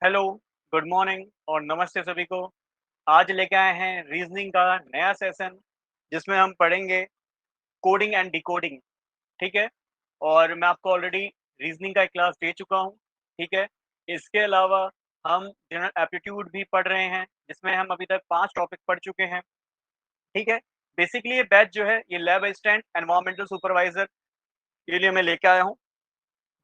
Hello, good morning और नमस्ते सभी को। आज लेके आए हैं रीज़निंग का नया सेशन जिसमें हम पढ़ेंगे कोडिंग एंड डिकोडिंग, ठीक है? और मैं आपको ऑलरेडी रीज़निंग का एक क्लास दे चुका हूँ, ठीक है? इसके अलावा हम जनरल एप्टीट्यूड भी पढ़ रहे हैं जिसमें हम अभी तक 5 टॉपिक पढ़ चुके हैं, ठीक है? बेसिकली ये बैच जो है ये लैब असिस्टेंट, एनवायरनमेंटल सुपरवाइज़र के लिए मैं लेके आया हूँ।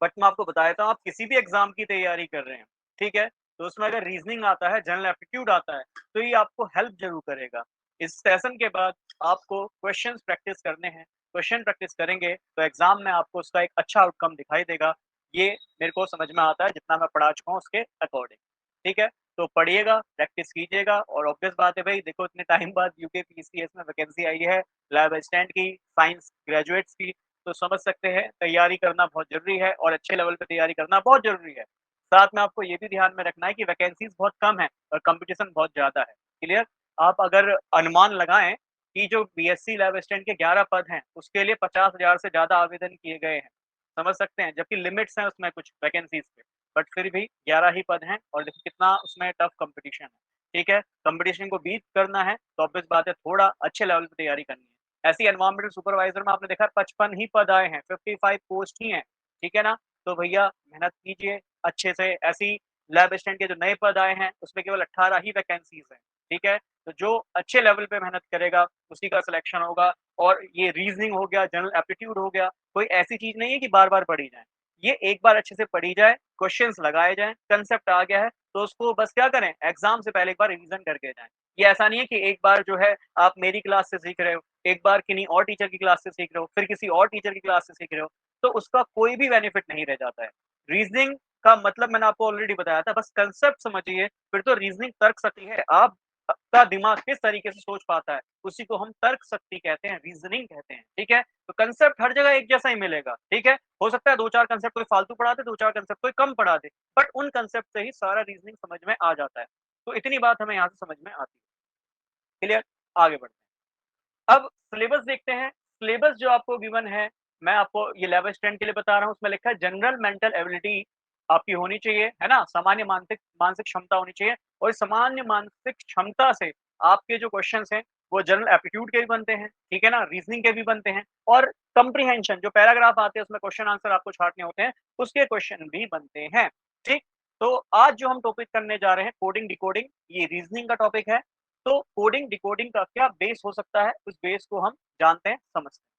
बट मैं आपको बता देता हूँ, आप किसी भी एग्ज़ाम की तैयारी कर रहे हैं, ठीक है? तो उसमें अगर रीज़निंग आता है, जनरल एप्टीट्यूड आता है, तो ये आपको हेल्प ज़रूर करेगा। इस सेशन के बाद आपको क्वेश्चंस प्रैक्टिस करने हैं। क्वेश्चन प्रैक्टिस करेंगे, तो एग्ज़ाम में आपको उसका एक अच्छा आउटकम दिखाई देगा। ये मेरे को समझ में आता है, जितना मैं पढ़ा चुका हूँ उसके अकॉर्डिंग, ठीक है? तो पढ़िएगा, प्रैक्टिस कीजिएगा और ऑब्वियस बात है भई देखो इतने टाइम बाद यूकेपीसीएस में वैकेंसी आई है, लैब असिस्टेंट की, साइंस ग्रेजुएट्स की। तो समझ सकते हैं तैयारी करना बहुत ज़रूरी है और अच्छे लेवल पे तैयारी करना बहुत ज़रूरी है। साथ में आपको ये भी ध्यान में रखना है कि वैकेंसीज़ बहुत कम हैं और कॉम्पिटिशन बहुत ज़्यादा है। क्लियर? आप अगर अनुमान लगाएँ कि जो बीएससी लैब असिस्टेंट के 11 पद हैं, उसके लिए 50,000 से ज़्यादा आवेदन किए गए हैं। समझ सकते हैं? जबकि लिमिट्स हैं उसमें कुछ वैकेंसीज़ के, बट फिर भी 11 ही पद हैं और देखिए कितना उसमें टफ कॉम्पिटिशन है। ठीक है? कॉम्पिटिशन को बीट करना है तो ऑब्वियस बात है थोड़ा अच्छे लेवल पे तैयारी करनी है। ऐसे ही एनवायरमेंटल सुपरवाइज़र में आपने देखा 55 ही पद आए हैं, 55 पोस्ट ही हैं, ठीक है ना? तो भैया मेहनत कीजिए अच्छे से। ऐसे ही लैब असिस्टेंट के जो नए पद आए हैं, उसमें केवल 18 ही वैकेंसीज़ हैं, ठीक है? तो जो अच्छे लेवल पे मेहनत करेगा, उसी का सिलेक्शन होगा और ये रीज़निंग हो गया, जनरल एप्टीट्यूड हो गया, कोई ऐसी चीज़ नहीं है कि बार-बार पढ़ी जाए। ये एक बार अच्छे से पढ़ी जाए, क्वेश्चन्स लगाए जाएँ, कांसेप्ट आ गया है, तो उसको बस क्या करें, एग्ज़ाम से पहले एक बार रिवीज़न करके जाएँ। ये ऐसा नहीं है कि एक बार जो है आप मेरी क्लास से सीख रहे हो, एक बार किन्हीं और टीचर की क्लास से सीख रहे हो, फिर किसी और टीचर की क्लास से सीख रहे हो, तो उसका कोई भी बेनिफिट नहीं रह जाता है। रीज़निंग का मतलब मैंने आपको ऑलरेडी बताया था, बस कांसेप्ट समझिए, फिर तो रीज़निंग तर्क शक्ति है। आप का दिमाग किस तरीके से सोच पाता है, उसी को हम तर्क शक्ति कहते हैं, रीज़निंग कहते हैं, ठीक है? तो कांसेप्ट हर जगह एक जैसा ही मिलेगा, ठीक है? हो सकता है 2-4 कांसेप्ट कोई फालतू पढ़ा दे, 2-4 कांसेप्ट कोई कम पढ़ा दे, बट उन कांसेप्ट से ही सारा रीज़निंग समझ में आ जाता है। तो इतनी बात हमें यहाँ से समझ में आती है। क्लियर? आगे बढ़ते हैं। अब सिलेबस देखते हैं। सिलेबस जो आपको गिवन है, मैं आपको ये लेवल स्टैंड के लिए बता रहा हूँ, उसमें लिखा है जनरल मेंटल एबिलिटी आपकी होनी चाहिए, है ना? सामान्य मानसिक मानसिक क्षमता होनी चाहिए और इस सामान्य मानसिक क्षमता से आपके जो क्वेश्चन्स हैं, वो जनरल एप्टीट्यूड के भी बनते हैं, ठीक है ना? रीज़निंग के भी बनते हैं और कम्प्रीहेंशन जो पैराग्राफ आते हैं, उसमें क्वेश्चन आंसर आपको छाँटने होते हैं, उसके क्वेश्चन भी बनते हैं, ठीक? तो आज जो हम टॉपिक करने जा रहे हैं कोडिंग, डिकोडिंग, ये रीज़निंग का टॉपिक है। तो कोडिंग डिकोडिंग का क्या बेस हो सकता है, उस बेस को हम जानते हैं, समझते हैं।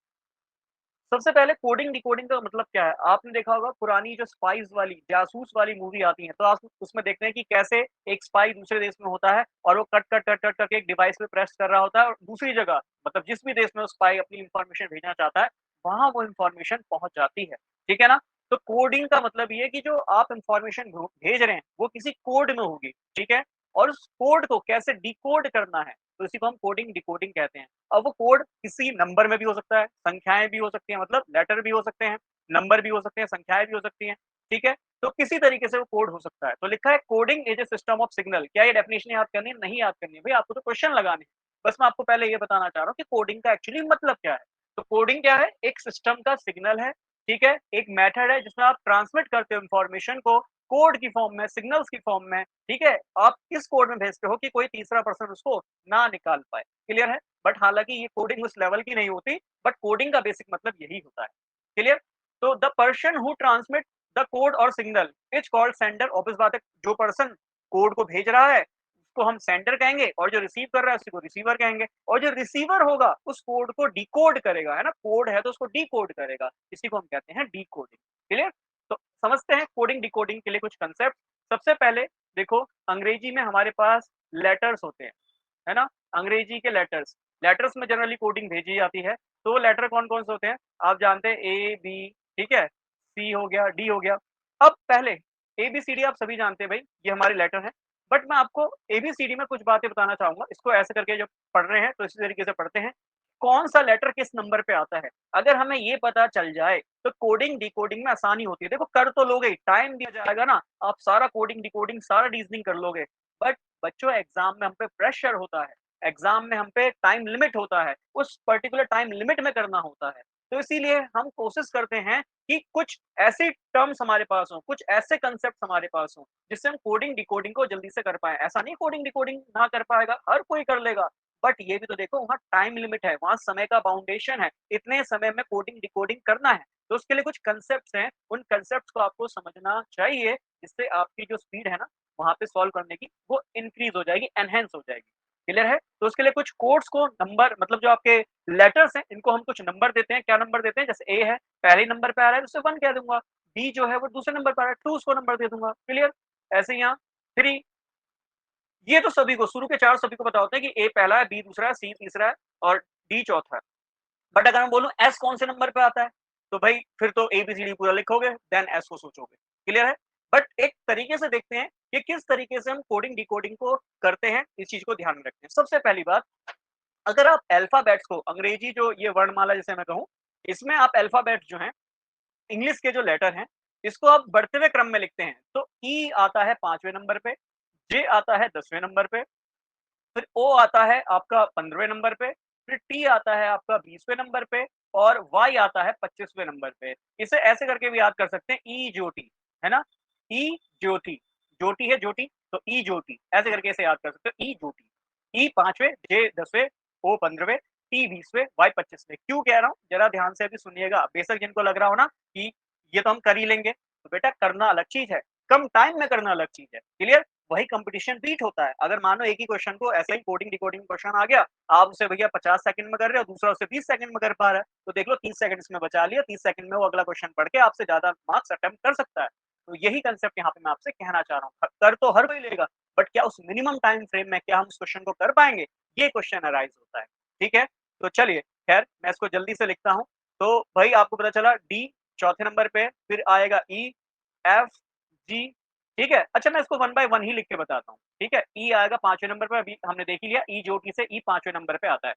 सबसे पहले कोडिंग डिकोडिंग का मतलब क्या है? आपने देखा होगा पुरानी जो स्पाइस वाली, जासूस वाली मूवी आती है, तो आप उसमें देखते हैं कि कैसे एक स्पाई दूसरे देश में होता है और वो कट, कट, कट, कट करके एक डिवाइस पे प्रेस कर रहा होता है और दूसरी जगह मतलब जिस भी देश में वो स्पाई अपनी इन्फॉर्मेशन भेजना चाहता है, वहाँ वो इन्फॉर्मेशन पहुँच जाती है। ठीक है ना? तो कोडिंग का मतलब ये है कि जो आप इन्फॉर्मेशन भेज रहे हैं, वो किसी कोड में होगी, ठीक है? और उस कोड को कैसे डिकोड करना है, तो इसी को हम कोडिंग डिकोडिंग कहते हैं। अब वो कोड किसी नंबर में भी हो सकता है, संख्याएँ भी हो सकती हैं मतलब लेटर भी हो सकते हैं, नंबर भी हो सकते हैं, संख्याएँ भी हो सकती हैं, ठीक है? तो किसी तरीके से वो कोड हो सकता है। तो लिखा है coding is a system of signal. क्या ये डेफिनिशन याद करनी है? नहीं याद करनी है, भई आपको तो क्वेश्चन लगाने हैं। बस मैं आपको पहले ये बताना चाह रहा हूँ कि कोडिंग का एक्चुअली मतलब क्या है? तो कोडिंग क्या है? एक सिस्टम का सिग्नल है, ठीक है? एक मेथड है जिसमें आप ट्रांसमिट करते हो इन्फॉर्मेशन को कोड की फॉर्म में, सिग्नल्स की फॉर्म में, ठीक है? आप इस कोड में भेजते हो कि कोई तीसरा पर्सन उसको ना निकाल पाए। क्लियर है? बट हालाँकि ये कोडिंग उस लेवल की नहीं होती, बट कोडिंग का बेसिक मतलब यही होता है। क्लियर? तो the person who transmit the code और signal is called sender. Obvious बात है, जो पर्सन कोड को भेज रहा है, उसको हम सेंडर कहेंगे और जो रिसीव कर रहा है, उसी को रिसीवर कहेंगे और जो रिसीवर होगा, उस कोड को डिकोड करेगा, है ना? कोड है तो उसको डिकोड करेगा। इसी को हम कहते हैं डिकोडिंग। क्लियर? तो समझते हैं कोडिंग डिकोडिंग के लिए कुछ कांसेप्ट। सबसे पहले देखो, अंग्रेजी में हमारे पास लेटर्स होते हैं, है ना? अंग्रेजी के लेटर्स, लेटर्स में जनरली कोडिंग भेजी जाती है, तो वो लेटर कौन-कौन से होते हैं? आप जानते हैं ए, बी, ठीक है? सी हो गया, डी हो गया। अब पहले ए-बी-सी-डी आप सभी जानते हैं भई, ये हमारे लेटर हैं। बट मैं आपको ए-बी-सी-डी में कुछ बातें बताना चाहूँगा, इसको ऐसे करके जब पढ़ रहे हैं, तो इसी तरीके से पढ़ते हैं। कौन-सा लेटर किस नंबर पे आता है? अगर हमें ये पता चल जाए, तो कोडिंग डिकोडिंग में आसानी होती है। देखो कर तो लोगे ही, टाइम दिया जाएगा ना, आप सारा कोडिंग डिकोडिंग सारा रीज़निंग कर लोगे। बट बच्चों एग्ज़ाम में हम पे प्रेशर होता है, एग्ज़ाम में हम पे टाइम लिमिट होता है, उस पर्टिकुलर टाइम लिमिट में करना होता है। तो इसीलिए हम कोशिश करते हैं कि कुछ ऐसे टर्म्स हमारे पास हों, कुछ ऐसे कंसेप्ट हमारे पास हों, जिससे हम कोडिंग डिकोडिंग को जल्दी से कर पाएँ। ऐसा नहीं कोडिंग डिकोडिंग ना कर पाएगा, हर कोई कर लेगा। बट ये भी तो देखो वहाँ टाइम लिमिट है, वहाँ समय का बाउंडेशन है, इतने समय में कोडिंग डिकोडिंग करना है। तो उसके लिए कुछ कंसेप्ट्स हैं, उन कंसेप्ट्स को आपको समझना चाहिए, जिससे आपकी जो स्पीड है ना, वहाँ पे सॉल्व करने की वो इंक्रीज़ हो जाएगी, एनहांस हो जाएगी। क्लियर है? तो उसके लिए कुछ कोड्स को नंबर मतलब जो आपके लेटर्स हैं, इनको हम कुछ नंबर देते हैं। क्या नंबर देते हैं? जैसे ए है, पहले नंबर पे आ रहा है तो उसे 1 कह दूँगा। बी जो है वो दूसरे नंबर पे आ रहा है, 2 उसको नंबर दे दूँगा। क्लियर? ऐसे ही यहाँ 3 ये तो सभी को शुरू के 4 सभी को पता होता है कि ए पहला है, बी दूसरा है, सी तीसरा है और डी चौथा है। बट अगर मैं बोलूँ एस कौन से नंबर पे आता है, तो भाई फिर तो एबीसीडी पूरा लिखोगे, देन एस को सोचोगे। क्लियर है? बट एक तरीके से देखते हैं कि किस तरीके से हम कोडिंग डिकोडिंग को करते हैं, इस चीज़ को ध्यान में रखते हैं। सबसे पहली बात, अगर आप अल्फाबेट्स को अंग्रेजी जो ये वर्णमाला जिसे मैं कहूँ, इसमें आप अल्फाबेट्स जो हैं, इंग्लिश के जो लेटर हैं, इसको आप बढ़ते हुए क्रम में लिखते हैं। तो ई आता है 5वें नंबर पे, जे आता है 10वें नंबर पे, फिर ओ आता है आपका 15वें नंबर पे, फिर टी आता है आपका 20वें नंबर पे और वाई आता है 25वें नंबर पे। इसे ऐसे करके भी याद कर सकते हैं ई ज्योति, है ना? ई ज्योति, ज्योति है ज्योति, तो ई ज्योति ऐसे करके इसे याद कर सकते हो ई ज्योति। ई 5वें, जे 10वें, ओ 15वें, टी 20वें, वाई 25वें। क्यों कह रहा हूँ? ज़रा ध्यान से अभी सुनिएगा। बेशक जिनको लग रहा हो ना कि ये तो हम कर ही लेंगे, तो बेटा करना अलग चीज़ है, कम टाइम में करना अलग चीज़ है। क्लियर? वही कंपटीशन बीट होता है। अगर मानो एक ही क्वेश्चन को ऐसे ही कोडिंग डिकोडिंग क्वेश्चन आ गया, आप उसे भैया 50 सेकंड में कर रहे हो, दूसरा उसे 30 सेकंड में कर पा रहा है, तो देख लो 30 सेकंड इसमें बचा लिया, 30 सेकंड में वो अगला क्वेश्चन पढ़ के आपसे ज़्यादा मार्क्स अटेम्प्ट कर सकता है। तो यही कांसेप्ट यहाँ पे मैं आपसे कहना चाह रहा हूँ। कर तो हर कोई लेगा, बट क्या उस मिनिमम टाइम फ्रेम में क्या हम उस क्वेश्चन को कर पाएँगे? ये क्वेश्चन अराइज़ होता है। ठीक है? तो चलिए, खैर मैं इसको जल्दी से लिखता हूँ। तो भाई आपको पता चला डी चौथे नंबर पे है, फिर आएगा ई, एफ, जी, ठीक है? अच्छा मैं इसको 1 बाय 1 ही लिख के बताता हूँ, ठीक है? ई आएगा 5वें नंबर पे, अभी हमने देख ही लिया ई ज्योति से ई 5वें नंबर पे आता है,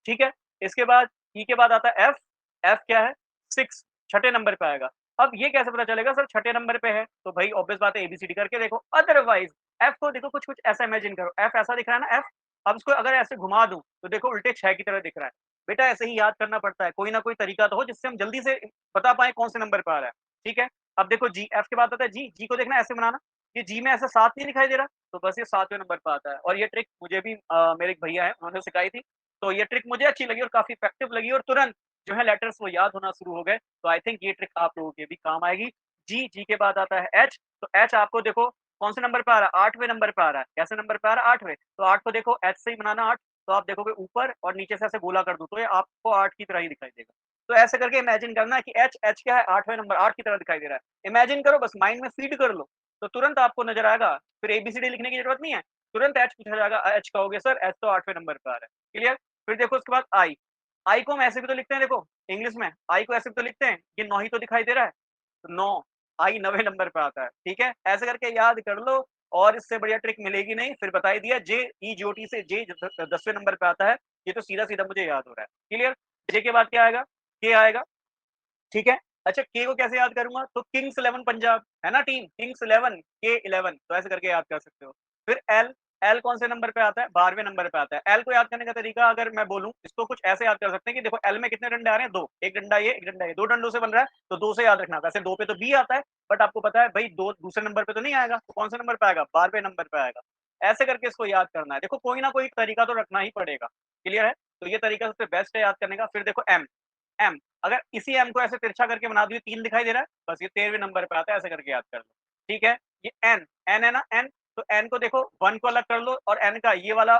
ठीक है? इसके बाद ई के बाद आता है एफ, एफ क्या है? 6 छठे नंबर पे आएगा। अब ये कैसे पता चलेगा सर छठे नंबर पे है? तो भाई ऑब्वियस बात है एबीसीडी करके देखो, अदरवाइज़ एफ को देखो कुछ-कुछ ऐसा इमेजिन करो, एफ ऐसा दिख रहा है ना एफ, अब इसको अगर ऐसे घुमा दूँ, तो देखो उल्टे 6 की तरह दिख रहा है। बेटा ऐसे ही याद करना पड़ता है, कोई ना कोई तरीका तो हो जिससे हम जल्दी से बता पाएँ कौन से नंबर पे आ रहा है, ठीक है? अब देखो जी, एफ के बाद आता है जी, जी को देखना ऐसे बनाना, ये जी में ऐसा 7 नहीं दिखाई दे रहा, तो बस ये 7वें नंबर पे आता है और ये ट्रिक मुझे भी मेरे एक भैया हैं, उन्होंने सिखाई थी, तो ये ट्रिक मुझे अच्छी लगी और काफ़ी इफेक्टिव लगी और तुरंत जो है लेटर्स वो याद होना शुरू हो गए, तो आई थिंक ये ट्रिक आप लोगों के भी काम आएगी। जी, जी के बाद आता है एच, तो एच आपको देखो कौन से नंबर पे आ रहा है? 8वें नंबर पे आ रहा है, कैसे नंबर पे आ रहा है? 8वें, तो 8 को देखो एच से ही बनाना 8, तो आप देखोगे ऊपर और नीचे से ऐसे गोला कर दूँ, तो ये आपको 8 की तरह ही दिखाई देगा। तो ऐसे करके इमेजिन करना है कि एच, एच क्या है? 8वें नंबर 8 की तरह दिखाई दे रहा है। इमेजिन करो बस माइंड में फीड कर लो, तो तुरंत आपको नज़र आएगा, फिर एबीसीडी लिखने की ज़रूरत नहीं है, तुरंत एच पूछा जाएगा, एच कहोगे सर एच तो 8वें नंबर पे आ रहा है, क्लियर? फिर देखो उसके बाद आई, आई को हम ऐसे भी तो लिखते हैं देखो, इंग्लिश में आई को ऐसे भी तो लिखते हैं, ये 9 ही तो दिखाई दे रहा है, तो 9 आई 9वें नंबर पे आता है, ठीक है? ऐसे करके याद कर लो और इससे बढ़िया ट्रिक मिलेगी नहीं, फिर बता ही दिया जे ई ज्योति से जे 10वें नंबर पे आता है, ये तो सीधा-सीधा मुझे याद हो रहा है, क्लियर? जे के बाद क्या आएगा? के आएगा, ठीक है? अच्छा के को कैसे याद करूँगा? तो किंग्स 11 पंजाब, है ना टीम? किंग्स 11 के 11 तो ऐसे करके याद कर सकते हो। फिर एल, एल कौन से नंबर पे आता है? 12वें नंबर पे आता है। एल को याद करने का तरीका अगर मैं बोलूँ, इसको कुछ ऐसे याद कर सकते हैं कि देखो एल में कितने डंडे आ रहे हैं? 2, 1 डंडा ये, 1 डंडा ये, 2 डंडों से बन रहा है, तो 2 से याद रखना। वैसे 2 पे तो बी आता है, बट आपको पता है भई 2 दूसरे नंबर पे तो नहीं आएगा, तो कौन से नंबर पे आएगा? 12वें नंबर पे आएगा। ऐसे करके इसको याद करना है। देखो कोई ना कोई तरीका तो रखना ही पड़ेगा, क्लियर है? तो ये तरीका सबसे बेस्ट है याद करने का। फिर देखो एम, एम अगर इसी एम को ऐसे तिरछा करके बना दूँ, 3 दिखाई दे रहा है, बस ये 13वें नंबर पे आता है, ऐसे करके याद कर लो। ठीक है? ये एन, एन है ना एन, तो एन को देखो 1 को अलग कर लो और एन का ये वाला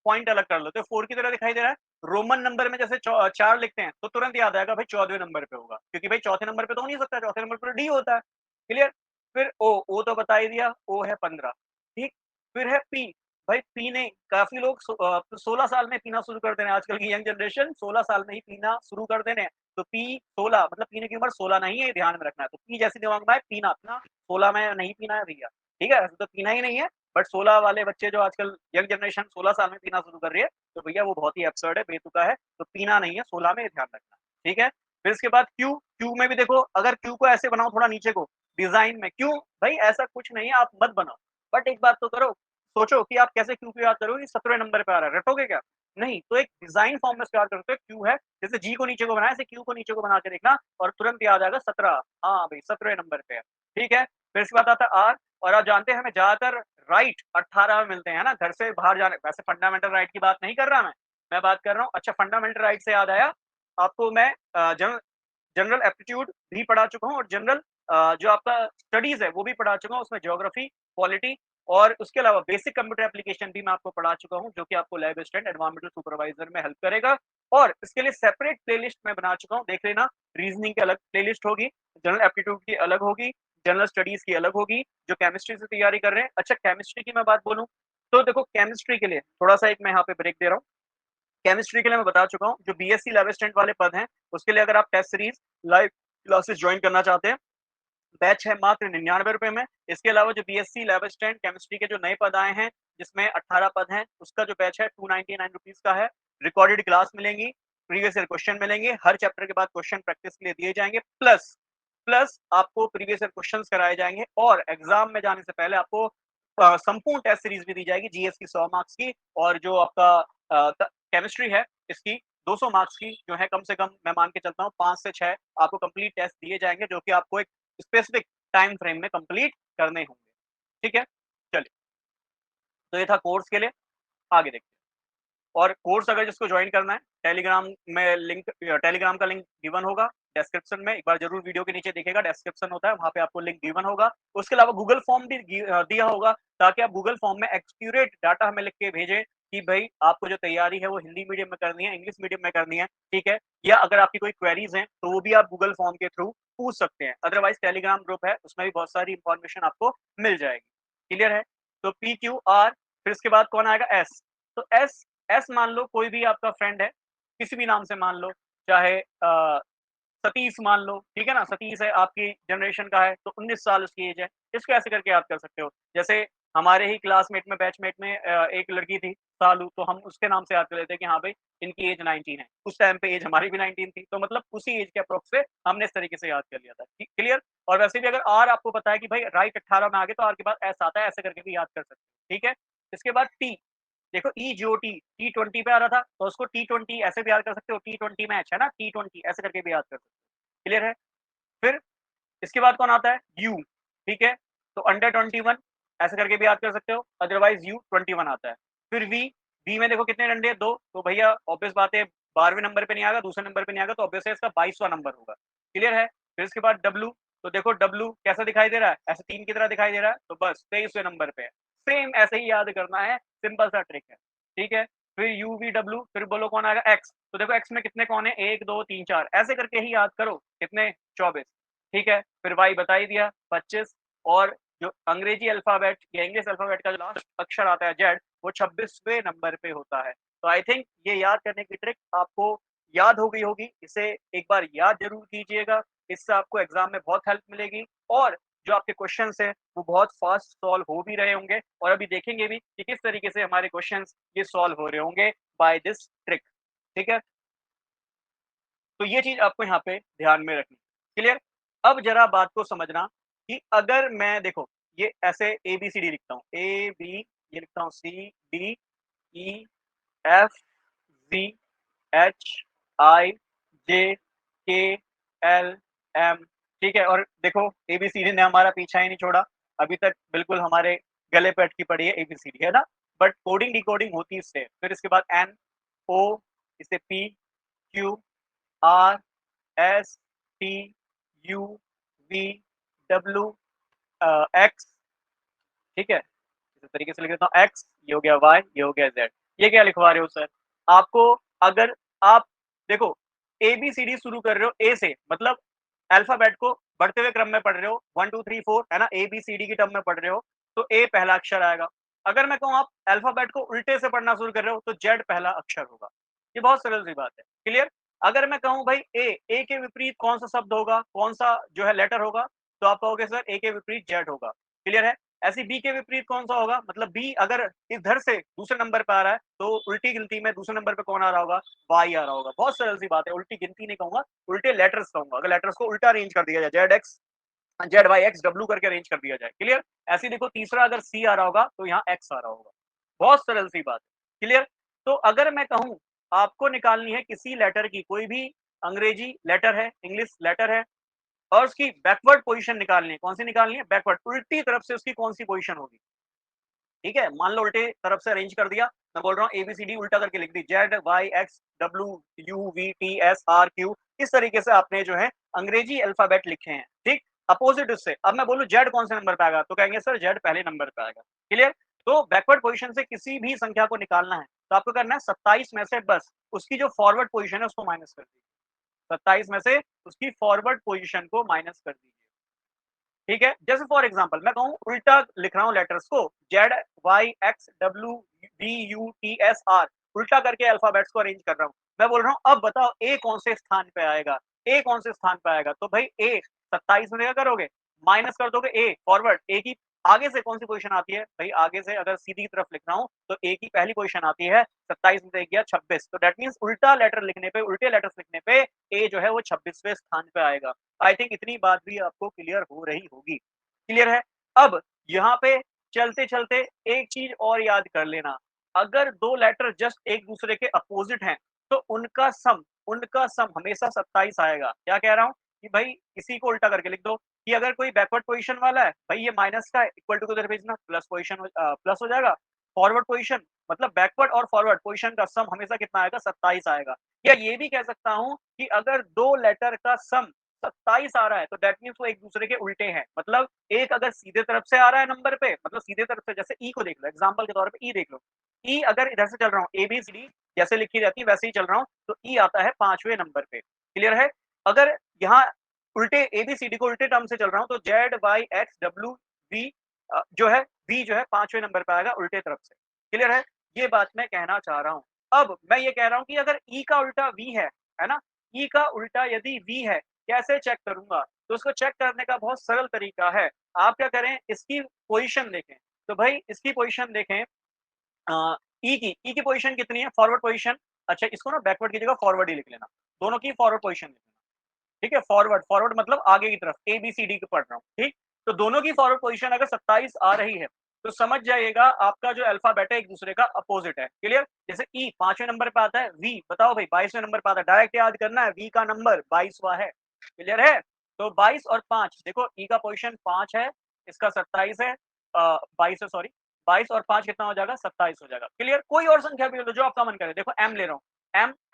पॉइंट अलग कर लो, तो 4 की तरह दिखाई दे रहा है। रोमन नंबर में जैसे 4 लिखते हैं, तो तुरंत याद आएगा भाई 14वें नंबर पे होगा, क्योंकि भाई चौथे नंबर पे तो हो नहीं सकता, चौथे नंबर पे तो डी होता है। क्लियर? फिर ओ, ओ तो बता ही दिया, ओ है 15, ठीक? फिर है पी, भाई पीने काफ़ी लोग 16 साल में पीना शुरू कर दे रहे हैं, आजकल की यंग जनरेशन 16 साल में ही पीना शुरू कर दे रहे हैं। तो पी 16 मतलब पीने की उम्र 16 नहीं है, ये ध्यान में रखना है। तो पी जैसे दिमाग में आए पीना, पीना 16 में नहीं पीना है भैया, ठीक है? ऐसे तो पीना ही नहीं है, बट 16 वाले बच्चे जो आजकल यंग जनरेशन 16 साल में पीना शुरू कर रही है, तो भैया वो बहुत ही एब्सर्ड है, बेतुका है, तो पीना नहीं है 16 में, ये ध्यान रखना, ठीक है? फिर इसके बाद क्यू, क्यू में भी देखो अगर क्यू को ऐसे बनाओ थोड़ा नीचे को, डिज़ाइन में क्यू, भाई ऐसा कुछ नहीं है, आप मत बनाओ, बट एक बात तो करो, सोचो कि आप कैसे क्यू को याद करोगे, 17वें नंबर पे आ रहा है, रटोगे क्या? नहीं, तो एक डिज़ाइन फॉर्म में इसको याद कर सकते हो, क्यू है, जैसे जी को नीचे को बनाया, ऐसे क्यू को नीचे को बना के देखना और तुरंत याद आएगा 17, हाँ भई 17वें नंबर पे है, ठीक है? फिर इसके बाद आता है आर, और आप जानते हैं हमें ज़्यादातर राइट 18 में मिलते हैं ना, घर से बाहर जाने, वैसे फंडामेंटल राइट की बात नहीं कर रहा मैं बात कर रहा हूँ, अच्छा फंडामेंटल राइट से याद आया, आपको मैं जनरल जनरल एप्टीट्यूड भी पढ़ा चुका हूँ और जनरल जो आपका स्टडीज़ है वो भी पढ़ा चुका हूँ, उसमें ज्योग्राफी, पॉलिटी और उसके अलावा बेसिक कंप्यूटर एप्लीकेशन भी मैं आपको पढ़ा चुका हूँ, जो कि आपको लैब असिस्टेंट, एनवायरमेंटल सुपरवाइजर में हेल्प करेगा और इसके लिए सेपरेट प्लेलिस्ट मैं बना चुका हूँ, देख लेना। रीजनिंग की अलग प्लेलिस्ट होगी, जनरल एप्टीट्यूड की अलग होगी, जनरल स्टडीज की अलग होगी, जो केमिस्ट्री से तैयारी कर रहे हैं। अच्छा केमिस्ट्री की मैं बात बोलूँ, तो देखो केमिस्ट्री के लिए थोड़ा-सा एक मैं यहाँ पे ब्रेक दे रहा हूँ। केमिस्ट्री के लिए मैं बता चुका हूँ, जो बीएससी लैब असिस्टेंट वाले पद हैं, उसके लिए अगर आप test series, live classes join करना चाहते हैं, बैच है मात्र ₹99 में। इसके अलावा जो बीएससी लैब असिस्टेंट केमिस्ट्री के जो नए पद आए हैं, जिसमें 18 पद हैं, उसका जो बैच है ₹299 का है। रिकॉर्डेड क्लास मिलेंगी, प्रीवियस ईयर क्वेश्चन मिलेंगे, हर चैप्टर के बाद क्वेश्चन प्रैक्टिस के लिए दिए जाएँगे, प्लस प्लस आपको प्रीवियस ईयर क्वेश्चन्स कराए जाएँगे और एग्ज़ाम में जाने से पहले आपको संपूर्ण टेस्ट सीरीज़ भी दी जाएगी, जीएस की 100 मार्क्स की और जो आपका केमिस्ट्री है, इसकी 200 मार्क्स की जो है, कम से कम मैं मान के चलता हूँ 5 से 6 आपको कंप्लीट टेस्ट दिए जाएँगे, जो कि आपको एक स्पेसिफिक टाइम फ्रेम में कंप्लीट करने होंगे, ठीक है? चलिए, तो ये था कोर्स के लिए, आगे देखते हैं। और कोर्स अगर जिसको ज्वाइन करना है, टेलीग्राम में लिंक टेलीग्राम का लिंक गिवन होगा डिस्क्रिप्शन में, एक बार ज़रूर वीडियो के नीचे देखिएगा, डिस्क्रिप्शन होता है, वहाँ पे आपको लिंक गिवन होगा। उसके अलावा गूगल फॉर्म भी दिया होगा, ताकि आप गूगल फॉर्म में एक्यूरेट डाटा हमें लिख के भेजें कि भई आपको जो तैयारी है वो हिंदी मीडियम में करनी है, इंग्लिश मीडियम में करनी है, ठीक है? या अगर आपकी कोई क्वेरीज़ हैं, तो वो भी आप गूगल फॉर्म के थ्रू पूछ सकते हैं। अदरवाइज़ टेलीग्राम ग्रुप है, उसमें भी बहुत सारी इन्फॉर्मेशन आपको मिल जाएगी। क्लियर है? तो पी, क्यू, आर, फिर इसके बाद कौन आएगा? एस। तो एस एस मान लो कोई भी आपका फ्रेंड है, किसी भी नाम से मान लो, चाहे सतीश मान लो, ठीक है ना? सतीश है, आपकी जनरेशन का है, तो 19 साल उसकी एज है। इसको ऐसे करके याद कर सकते हो। जैसे हमारे ही क्लासमेट में, बैचमेट में एक लड़की थी, सालू, तो हम उसके नाम से याद कर लेते हैं कि हाँ भाई, इनकी एज 19 है। उस टाइम पे एज हमारी भी 19 थी, तो मतलब उसी एज के अप्रॉक्स से हमने इस तरीके से याद कर लिया था। क्लियर? और वैसे भी अगर आर आपको पता है कि भाई राइट 18 में आ गए, तो आर के बाद एस आता है, ऐसे करके भी याद कर सकते हो, ठीक है? इसके बाद टी, देखो ईजीओटी टी20 पे आ रहा था, तो उसको टी20 ऐसे भी याद कर सकते हो, टी20 मैच है ना, टी20 ऐसे करके भी याद कर सकते हो। क्लियर है? फिर इसके बाद कौन आता है? यू, ठीक है? तो अंडर 21 ऐसे करके भी याद कर सकते हो, अदरवाइज़ यू 21 आता है। फिर वी, वी में देखो कितने डंडे हैं? 2, तो भैया ऑब्वियस बात है 12वें नंबर पे नहीं आएगा, दूसरे नंबर पे नहीं आएगा, तो ऑब्वियस है इसका 22वां नंबर होगा। क्लियर है? फिर इसके बाद डब्लू, तो देखो डब्लू कैसा दिखाई दे रहा है? ऐसे 3 की तरह दिखाई दे रहा है, तो बस 23वें नंबर पे है। सेम ऐसे ही याद करना है, सिंपल सा ट्रिक है, ठीक है? फिर यू, वी, डब्लू, फिर बोलो कौन आएगा? एक्स, तो देखो एक्स में कितने कौन है? 1, 2, 3, 4 ऐसे करके ही याद करो, कितने? 24, ठीक है? फिर वाई बता ही दिया 25 और जो अंग्रेजी अल्फ़ाबेट या इंग्लिश अल्फ़ाबेट का जो लास्ट अक्षर आता है जेड, वो 26वें नंबर पे होता है। तो आई थिंक ये याद करने की ट्रिक आपको याद हो गई होगी, इसे एक बार याद ज़रूर कीजिएगा, इससे आपको एग्ज़ाम में बहुत हेल्प मिलेगी और जो आपके क्वेश्चन्स हैं, वो बहुत फ़ास्ट सॉल्व हो भी रहे होंगे और अभी देखेंगे भी कि किस तरीके से हमारे क्वेश्चन्स ये सॉल्व हो रहे होंगे बाय दिस ट्रिक, ठीक है? तो ये चीज़ आपको यहाँ पे ध्यान में रखनी है। क्लियर? अब ज़रा बात को समझना कि अगर मैं देखो ये ऐसे एबीसीडी लिखता हूँ, ए, बी, ये लिखता हूँ सी, डी, ई, एफ, जी, एच, आई, जे, के, एल, एम, ठीक है? और देखो एबीसीडी ने हमारा पीछा ही नहीं छोड़ा। अभी तक बिल्कुल हमारे गले पे अटकी पड़ी है एबीसीडी, है ना? बट कोडिंग डिकोडिंग होती है इससे। फिर इसके बाद एन, ओ, इससे P, Q, R, S, T, U, V, W, X, ठीक है? इसी तरीके से लिख देता हूँ एक्स, ये हो गया वाई, ये हो गया जेड। ये क्या लिखवा रहे हो सर? आपको अगर आप देखो एबीसीडी शुरू कर रहे हो ए से, मतलब अल्फाबेट को बढ़ते हुए क्रम में पढ़ रहे हो, 1 2 3 4 है ना? एबीसीडी की टर्म में पढ़ रहे हो, तो ए पहला अक्षर आएगा। अगर मैं कहूँ आप अल्फाबेट को उल्टे से पढ़ना शुरू कर रहे हो, तो जेड पहला अक्षर होगा। ये बहुत सरल सी बात है, क्लियर? अगर मैं कहूँ भाई ए के विपरीत कौन-सा शब्द होगा, कौन-सा जो है लेटर होगा, तो आप कहोगे सर ए के विपरीत जेड होगा, क्लियर है? ऐसे बी के विपरीत कौन-सा होगा? मतलब बी अगर इधर से दूसरे नंबर पे आ रहा है, तो उल्टी गिनती में दूसरे नंबर पे कौन आ रहा होगा? वाई आ रहा होगा। बहुत सरल सी बात है, उल्टी गिनती नहीं कहूँगा, उल्टे लेटर्स कहूँगा। अगर लेटर्स को उल्टा अरेंज कर दिया जाए, Z X Z Y X W करके अरेंज कर दिया जाए। क्लियर? ऐसे ही देखो तीसरा अगर सी आ रहा होगा तो यहाँ एक्स आ रहा होगा। बहुत सरल सी बात है। क्लियर? तो अगर मैं कहूँ आपको निकालनी है किसी लेटर की, कोई भी अंग्रेजी लेटर है, इंग्लिश लेटर है और उसकी बैकवर्ड पोजीशन निकालनी है। कौन सी निकालनी है? बैकवर्ड, उल्टी तरफ से उसकी कौन सी पोजीशन होगी। ठीक है, मान लो उल्टे तरफ से अरेंज कर दिया, मैं बोल रहा हूँ एबीसीडी उल्टा करके लिख दी, Z Y X W U V T S R Q, इस तरीके से आपने जो है अंग्रेजी अल्फाबेट लिखे हैं। ठीक, अपोजिट उससे अब मैं बोलूँ जेड कौन से नंबर पे आएगा, तो कहेंगे सर जेड पहले नंबर पे आएगा। क्लियर? तो बैकवर्ड पोजीशन से किसी भी संख्या को निकालना है तो आपको करना है 27 में से बस उसकी जो फॉरवर्ड पोजीशन है उसको माइनस कर दीजिए। 27 में से उसकी फॉरवर्ड पोजीशन को माइनस कर दीजिए। ठीक है, जैसे फॉर एग्जांपल मैं कहूँ उल्टा लिख रहा हूँ लेटर्स को, Z Y X W B U T S R, उल्टा करके अल्फाबेट्स को अरेंज कर रहा हूँ। मैं बोल रहा हूँ अब बताओ ए कौन से स्थान पे आएगा, ए कौन से स्थान पे आएगा, तो भाई ए 27 में क्या करोगे, माइनस कर दोगे ए फॉरवर्ड, ए की आगे से कौन सी पोजीशन आती है भाई, आगे से अगर सीधी तरफ लिख रहा हूँ तो ए की पहली पोजीशन आती है 27 में से एक गया 26, तो दैट मींस उल्टा लेटर लिखने पे, उल्टे लेटर्स लिखने पे ए जो है वो 26वें स्थान पे आएगा। आई थिंक इतनी बात भी आपको क्लियर हो रही होगी। क्लियर है? अब यहाँ पे चलते-चलते एक चीज़ और याद कर लेना, अगर 2 लेटर जस्ट एक दूसरे के अपोज़िट हैं, तो उनका सम हमेशा 27 आएगा। क्या कह रहा हूँ? कि भाई इसी को उल्टा करके लिख दो कि अगर कोई बैकवर्ड पोज़ीशन वाला है, भाई ये माइनस का है, इक्वल टू किधर भेजना? प्लस पोज़ीशन प्लस हो जाएगा। फॉरवर्ड पोज़ीशन मतलब बैकवर्ड और फॉरवर्ड पोज़ीशन का सम हमेशा कितना आएगा? 27 आएगा। या ये भी कह सकता हूँ कि अगर 2 लेटर का सम 27 आ रहा है तो दैट मीन्स वो एक दूसरे के उल्टे हैं। मतलब एक अगर सीधे तरफ से आ रहा है नंबर पे, मतलब सीधे तरफ से, जैसे ई को देख लो, एग्जांपल के तौर पे ई देख लो। ई अगर इधर से चल रहा हूँ, ए बी सी डी जैसे लिखी रहती है वैसे ही चल रहा हूँ, तो ई आता है 5वें नंबर पे। क्लियर है? अगर यहाँ उल्टे ए बी सी डी को उल्टे टर्म से चल रहा हूँ तो Z Y X W V जो है वी जो है 5वें नंबर पे आएगा उल्टे तरफ से। क्लियर है? ये बात मैं कहना चाह रहा हूँ। अब मैं ये कह रहा हूँ कि अगर ई का उल्टा वी है ना? ई का उल्टा यदि वी है, कैसे चेक करूँगा? तो उसको चेक करने का बहुत सरल तरीका है। आप क्या करें, इसकी पोज़ीशन देखें। तो भाई इसकी पोज़ीशन देखें, ई की पोज़ीशन कितनी है? Forward position. अच्छा इसको ना बैकवर्ड की जगह फॉरवर्ड ही लिख लेना। दोनों की फॉरवर्ड पोज़ीशन लिख लेना। ठीक है? फॉरवर्ड, फॉरवर्ड मतलब आगे की तरफ, ए, बी, सी, डी को पढ़ रहा हूँ, ठीक? तो दोनों की फॉरवर्ड पोज़ीशन अगर 27 आ रही है, तो समझ जाइएगा आपका जो अल्फ़ाबेट है एक-दूसरे का अपोज़िट है, क्लियर? जैसे ई 5वें नंबर पे आता है, वी बताओ भई 22वें नंबर पे आता है, डायरेक्ट याद करना है, वी का नंबर 22वां है, क्लियर है? तो 22 और 5 देखो ई का पोज़ीशन 5 है, इसका 27 है, 22 है सॉरी, 22 और 5 कितना हो जाएगा? 27 हो जाएगा, क्लियर? कोई और संख्या भी ले लो जो आपका मन करे, देखो एम ले रहा हूँ,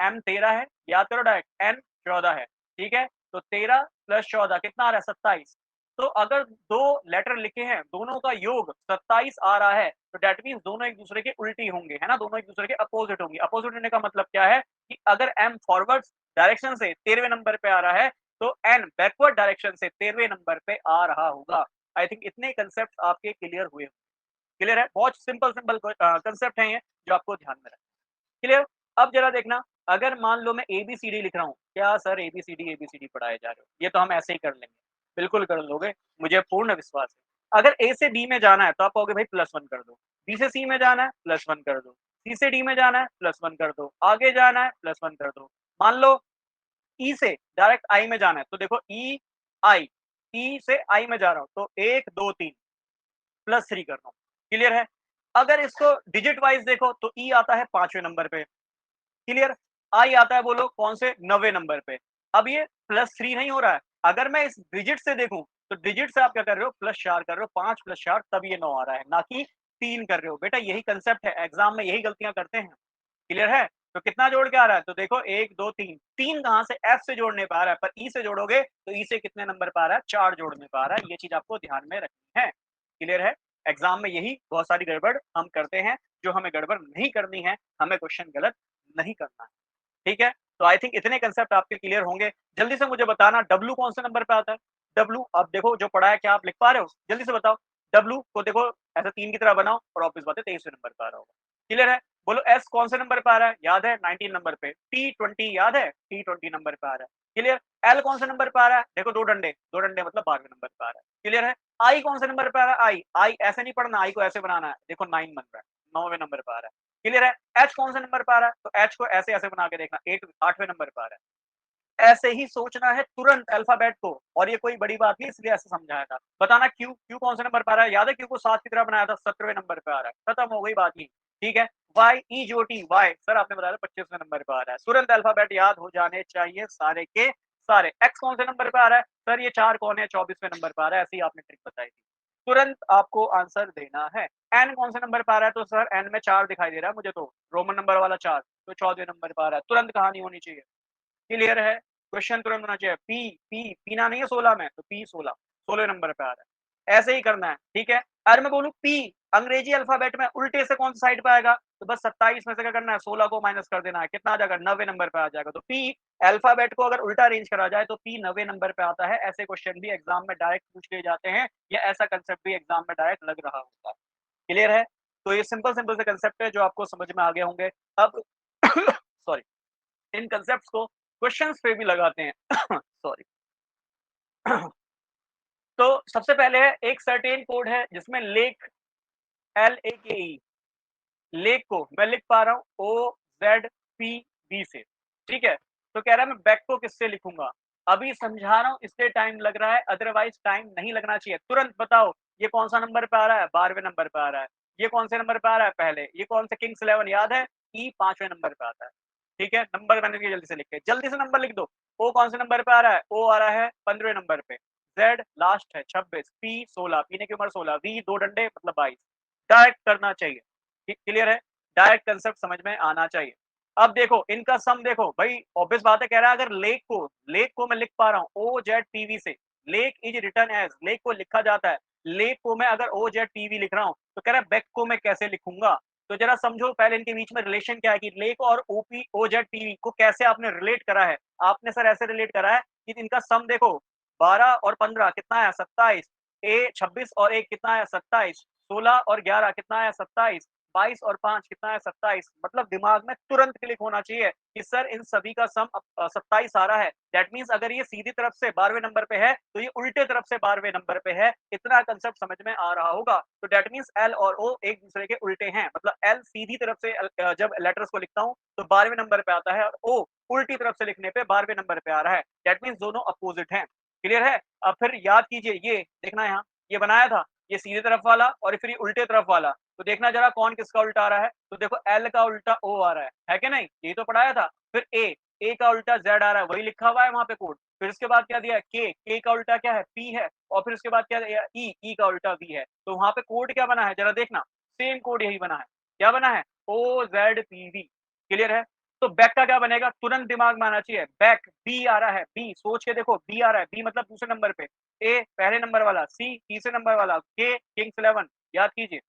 एम 13 है, याद करो डायरेक्ट, एन 14 है, ठीक है? तो 13 प्लस 14 कितना आ रहा है? 27। तो अगर 2 लेटर लिखे हैं, दोनों का योग 27 आ रहा है, तो दैट मीन्स दोनों एक-दूसरे के उल्टी होंगे, है ना? दोनों एक-दूसरे के अपोज़िट होंगे। अपोज़िट होने का मतलब क्या है कि अगर एम फॉरवर्ड डायरेक्शन से 13वें नंबर पे आ रहा है, तो एन बैकवर्ड डायरेक्शन से 13वें नंबर पे आ रहा होगा। आई थिंक इतने कंसेप्ट आपके क्लियर हुए। क्लियर है? बहुत सिंपल कंसेप्ट हैं ये, जो आपको ध्यान में रखना है। क्लियर? अब जरा देखना, अगर मान लो मैं एबीसीडी लिख रहा हूँ, क्या सर एबीसीडी पढ़ाए जा रहे हो? ये तो हम ऐसे ही कर लेंगे। बिल्कुल कर लोगे, मुझे पूर्ण विश्वास है। अगर ए से बी में जाना है तो आप कहोगे भाई +1 कर दो। बी से सी में जाना है +1 कर दो। सी से डी में जाना है +1 कर दो। आगे जाना है +1 कर दो। मान लो ई से डायरेक्ट आई में जाना है तो देखो आई, ई से आई में जा रहा हूँ तो 1 2 3 +3 कर रहा हूँ। क्लियर है? अगर इसको डिजिट वाइज़ देखो तो ई आता है 5वें नंबर पे। क्लियर? आई आता है बोलो कौन से? 9वें नंबर पे। अब ये +3 नहीं हो रहा है। अगर मैं इस डिजिट से देखूँ, तो डिजिट से आप क्या कर रहे हो? +4 कर रहे हो, 5 + 4 तब ये 9 आ रहा है, ना कि 3 कर रहे हो। बेटा यही कांसेप्ट है, एग्ज़ाम में यही गलतियाँ करते हैं। क्लियर है? तो कितना जोड़ के आ रहा है? तो देखो 1 2 3, 3 कहाँ से? एफ से जोड़ने पे आ रहा है, पर ई से जोड़ोगे तो ई से कितने नंबर पे आ रहा है? 4 जोड़ने पे आ रहा है। ये चीज़ आपको ध्यान में रखनी है। क्लियर है? एग्ज़ाम में यही बहुत सारी गड़बड़ हम करते हैं, जो हमें गड़बड़ नहीं करनी है, हमें क्वेश्चन गलत नहीं करना है। ठीक है? तो आई थिंक इतने कांसेप्ट आपके क्लियर होंगे। जल्दी से मुझे बताना डब्ल्यू कौन से नंबर पे आता है? डब्ल्यू अब देखो जो पढ़ा है क्या आप लिख पा रहे हो? जल्दी से बताओ। डब्ल्यू को देखो ऐसे 3 की तरह बनाओ और ऑब्वियस बात है 23वें नंबर पे आ रहा होगा। क्लियर है? बोलो एस कौन से नंबर पे आ रहा है? याद है 19 नंबर पे। टी 20 याद है? टी 20 नंबर पे आ रहा है। क्लियर? एल कौन से नंबर पे आ रहा है? देखो 2 डंडे मतलब 12वें नंबर पे आ रहा है। क्लियर है? आई कौन से नंबर पे आ रहा है? आई ऐसे नहीं पढ़ना, आई को ऐसे बनाना है। देखो 9 बन रहा है, 9वें नंबर पे आ रहा है। क्लियर है? एच कौन से नंबर पे आ रहा है? तो एच को ऐसे-ऐसे बना के देखना, 8 8वें नंबर पे आ रहा है। ऐसे ही सोचना है तुरंत अल्फाबेट को, और ये कोई बड़ी बात नहीं इसलिए ऐसे समझाया था। बताना क्यू, क्यू कौन से नंबर पर आ रहा है? याद है क्यू को 7 की तरह बनाया था, 17वें नंबर पे आ रहा है, खत्म हो गई बात ही। ठीक है, वाई ई जो टी, वाई सर आपने बताया 25वें नंबर पे आ रहा है, तुरंत अल्फाबेट याद हो जाने चाहिए सारे के सारे। एक्स कौन से नंबर पे आ रहा है? सर ये 4 कौन है? 24वें नंबर पे आ रहा है, ऐसी आपने ट्रिक बताई थी। तुरंत आपको आंसर देना है। एन कौन से नंबर पे आ रहा है? तो सर एन में 4 दिखाई दे रहा है मुझे, तो रोमन नंबर वाला 4, तो 14वें नंबर पे आ रहा है, तुरंत कहानी होनी चाहिए। क्लियर है? क्वेश्चन तुरंत होना चाहिए। पी, पी पीना नहीं है 16 में, तो पी 16, 16 नंबर पे आ रहा है, ऐसे ही करना है। ठीक है, अगर मैं बोलूं पी अंग्रेजी अल्फाबेट में उल्टे से कौन सी साइड पे आएगा? तो बस 27 में से क्या करना है? 16 को माइनस कर देना है, कितना आ जाएगा? 90 नंबर पे आ जाएगा। तो पी अल्फाबेट को अगर उल्टा अरेंज करा जाए तो पी 90 नंबर पे आता है। ऐसे क्वेश्चन भी एग्जाम में डायरेक्ट पूछ लिए जाते हैं, या ऐसा कंसेप्ट भी एग्जाम में डायरेक्ट लग रहा होता है। क्लियर है? तो ये सिंपल सिंपल से कंसेप्ट है जो आपको समझ में आ गए होंगे। अब सॉरी, इन कंसेप्ट को क्वेश्चंस पे भी लगाते हैं। सॉरी। तो सबसे पहले है एक सर्टेन कोड है जिसमें लेक, एल ए के ई, लेक को मैं लिख पा रहा हूं ओ जेड पी बी से। ठीक है, तो कह रहा है मैं बैक को किससे लिखूंगा? अभी समझा रहा हूं इसलिए टाइम लग रहा है, अदरवाइज टाइम नहीं लगना चाहिए। तुरंत बताओ ये कौन सा नंबर पे आ रहा है? 12वें नंबर पे आ रहा है। ये कौन से नंबर पे आ रहा है? पहले। ये कौन सा किंग्स 11 याद है? ई 5वें नंबर पे आता है। ठीक है, नंबर मैंने दिया, जल्दी से लिख के, जल्दी से नंबर लिख दो। ओ कौन से नंबर पे आ रहा है? ओ आ रहा है 15वें नंबर पे। जेड लास्ट है 26, पी 16, पीने की उम्र 16, वी 2 डंडे मतलब 22। डायरेक्ट करना चाहिए। ठीक, क्लियर है? डायरेक्ट कंसेप्ट समझ में आना चाहिए। अब देखो इनका सम देखो भाई, ऑब्वियस बात है, कह रहा है अगर लेक को मैं लिख पा रहा हूँ ओ जेड पीवी से, lake is written as, lake को लिखा जाता है, लेक को मैं अगर ओ जेड पीवी लिख रहा हूँ, तो कह रहा है बैक को मैं कैसे लिखूंगा? तो जरा समझो पहले इनके बीच में रिलेशन क्या है, कि लेक और ओपी ओ जेड पीवी को कैसे आपने रिलेट करा है। आपने सर ऐसे रिलेट करा है कि इनका सम देखो, 12 और 15 कितना है? 27, ए 26 और 1 कितना है? 27, 16 और 11 कितना है? 27, 22 और 5 कितना है? 27। मतलब दिमाग में तुरंत क्लिक होना चाहिए कि सर इन सभी का सम 27 आ रहा है। दैट मीन्स अगर ये सीधी तरफ से 12वें नंबर पे है तो ये उल्टे तरफ से 12वें नंबर पे है। इतना कंसेप्ट समझ में आ रहा होगा। तो दैट मीन्स एल और ओ एक दूसरे के उल्टे हैं। मतलब एल सीधी तरफ से जब लेटर्स को लिखता हूं तो 12वें नंबर पे आता है, और ओ उल्टी तरफ से लिखने पे 12वें नंबर पे आ रहा है। दैट मीन्स दोनों अपोजिट हैं। क्लियर है? अब फिर याद कीजिए, ये देखना यहाँ, ये बनाया था, ये सीधे तरफ वाला और फिर ये उल्टे तरफ वाला। तो देखना जरा कौन किसका उल्टा आ रहा है। तो देखो एल का उल्टा ओ आ रहा है कि नहीं? यही तो पढ़ाया था। फिर ए का उल्टा जेड आ रहा है, वही लिखा हुआ है वहां पे कोड। फिर उसके बाद क्या दिया? के का उल्टा क्या है? पी है। और फिर उसके बाद क्या दिया? ई का उल्टा वी है। तो वहां पे कोड क्या बना है जरा देखना, सेम कोड यही बना है। क्या बना है? O Z P V. Clear है? तो बैक का क्या बनेगा? तुरंत दिमाग में आना चाहिए, बैक बी आ रहा है, बी सोच के देखो, बी आ रहा है, बी मतलब दूसरे नंबर पे, ए पहले नंबर वाला, सी तीसरे नंबर वाला, के किंग्स 11। याद कीजिए,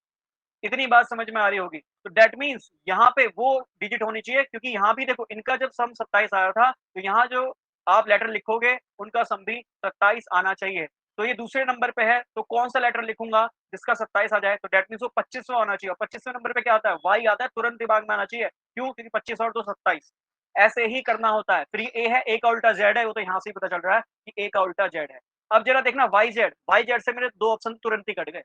इतनी बात समझ में आ रही होगी। तो दैट मीन्स यहाँ पे वो डिजिट होनी चाहिए, क्योंकि यहाँ भी देखो इनका जब सम 27 आया था, तो यहाँ जो आप लेटर लिखोगे उनका सम भी 27 आना चाहिए। तो ये दूसरे नंबर पे है, तो कौन सा लेटर लिखूंगा जिसका 27 आ जाए? तो दैट मीन्स वो 25वां होना चाहिए। और 25वें नंबर पे क्या आता है? वाई आता है, तुरंत दिमाग में आना चाहिए। क्यों? क्योंकि 25 और 2 27। ऐसे ही करना होता है। फिर ये ए है, ए का उल्टा जेड है, वो तो यहाँ से ही पता चल रहा है कि ए का उल्टा जेड है। अब जरा देखना वाई जेड से मेरे दो ऑप्शन तुरंत ही कट गए,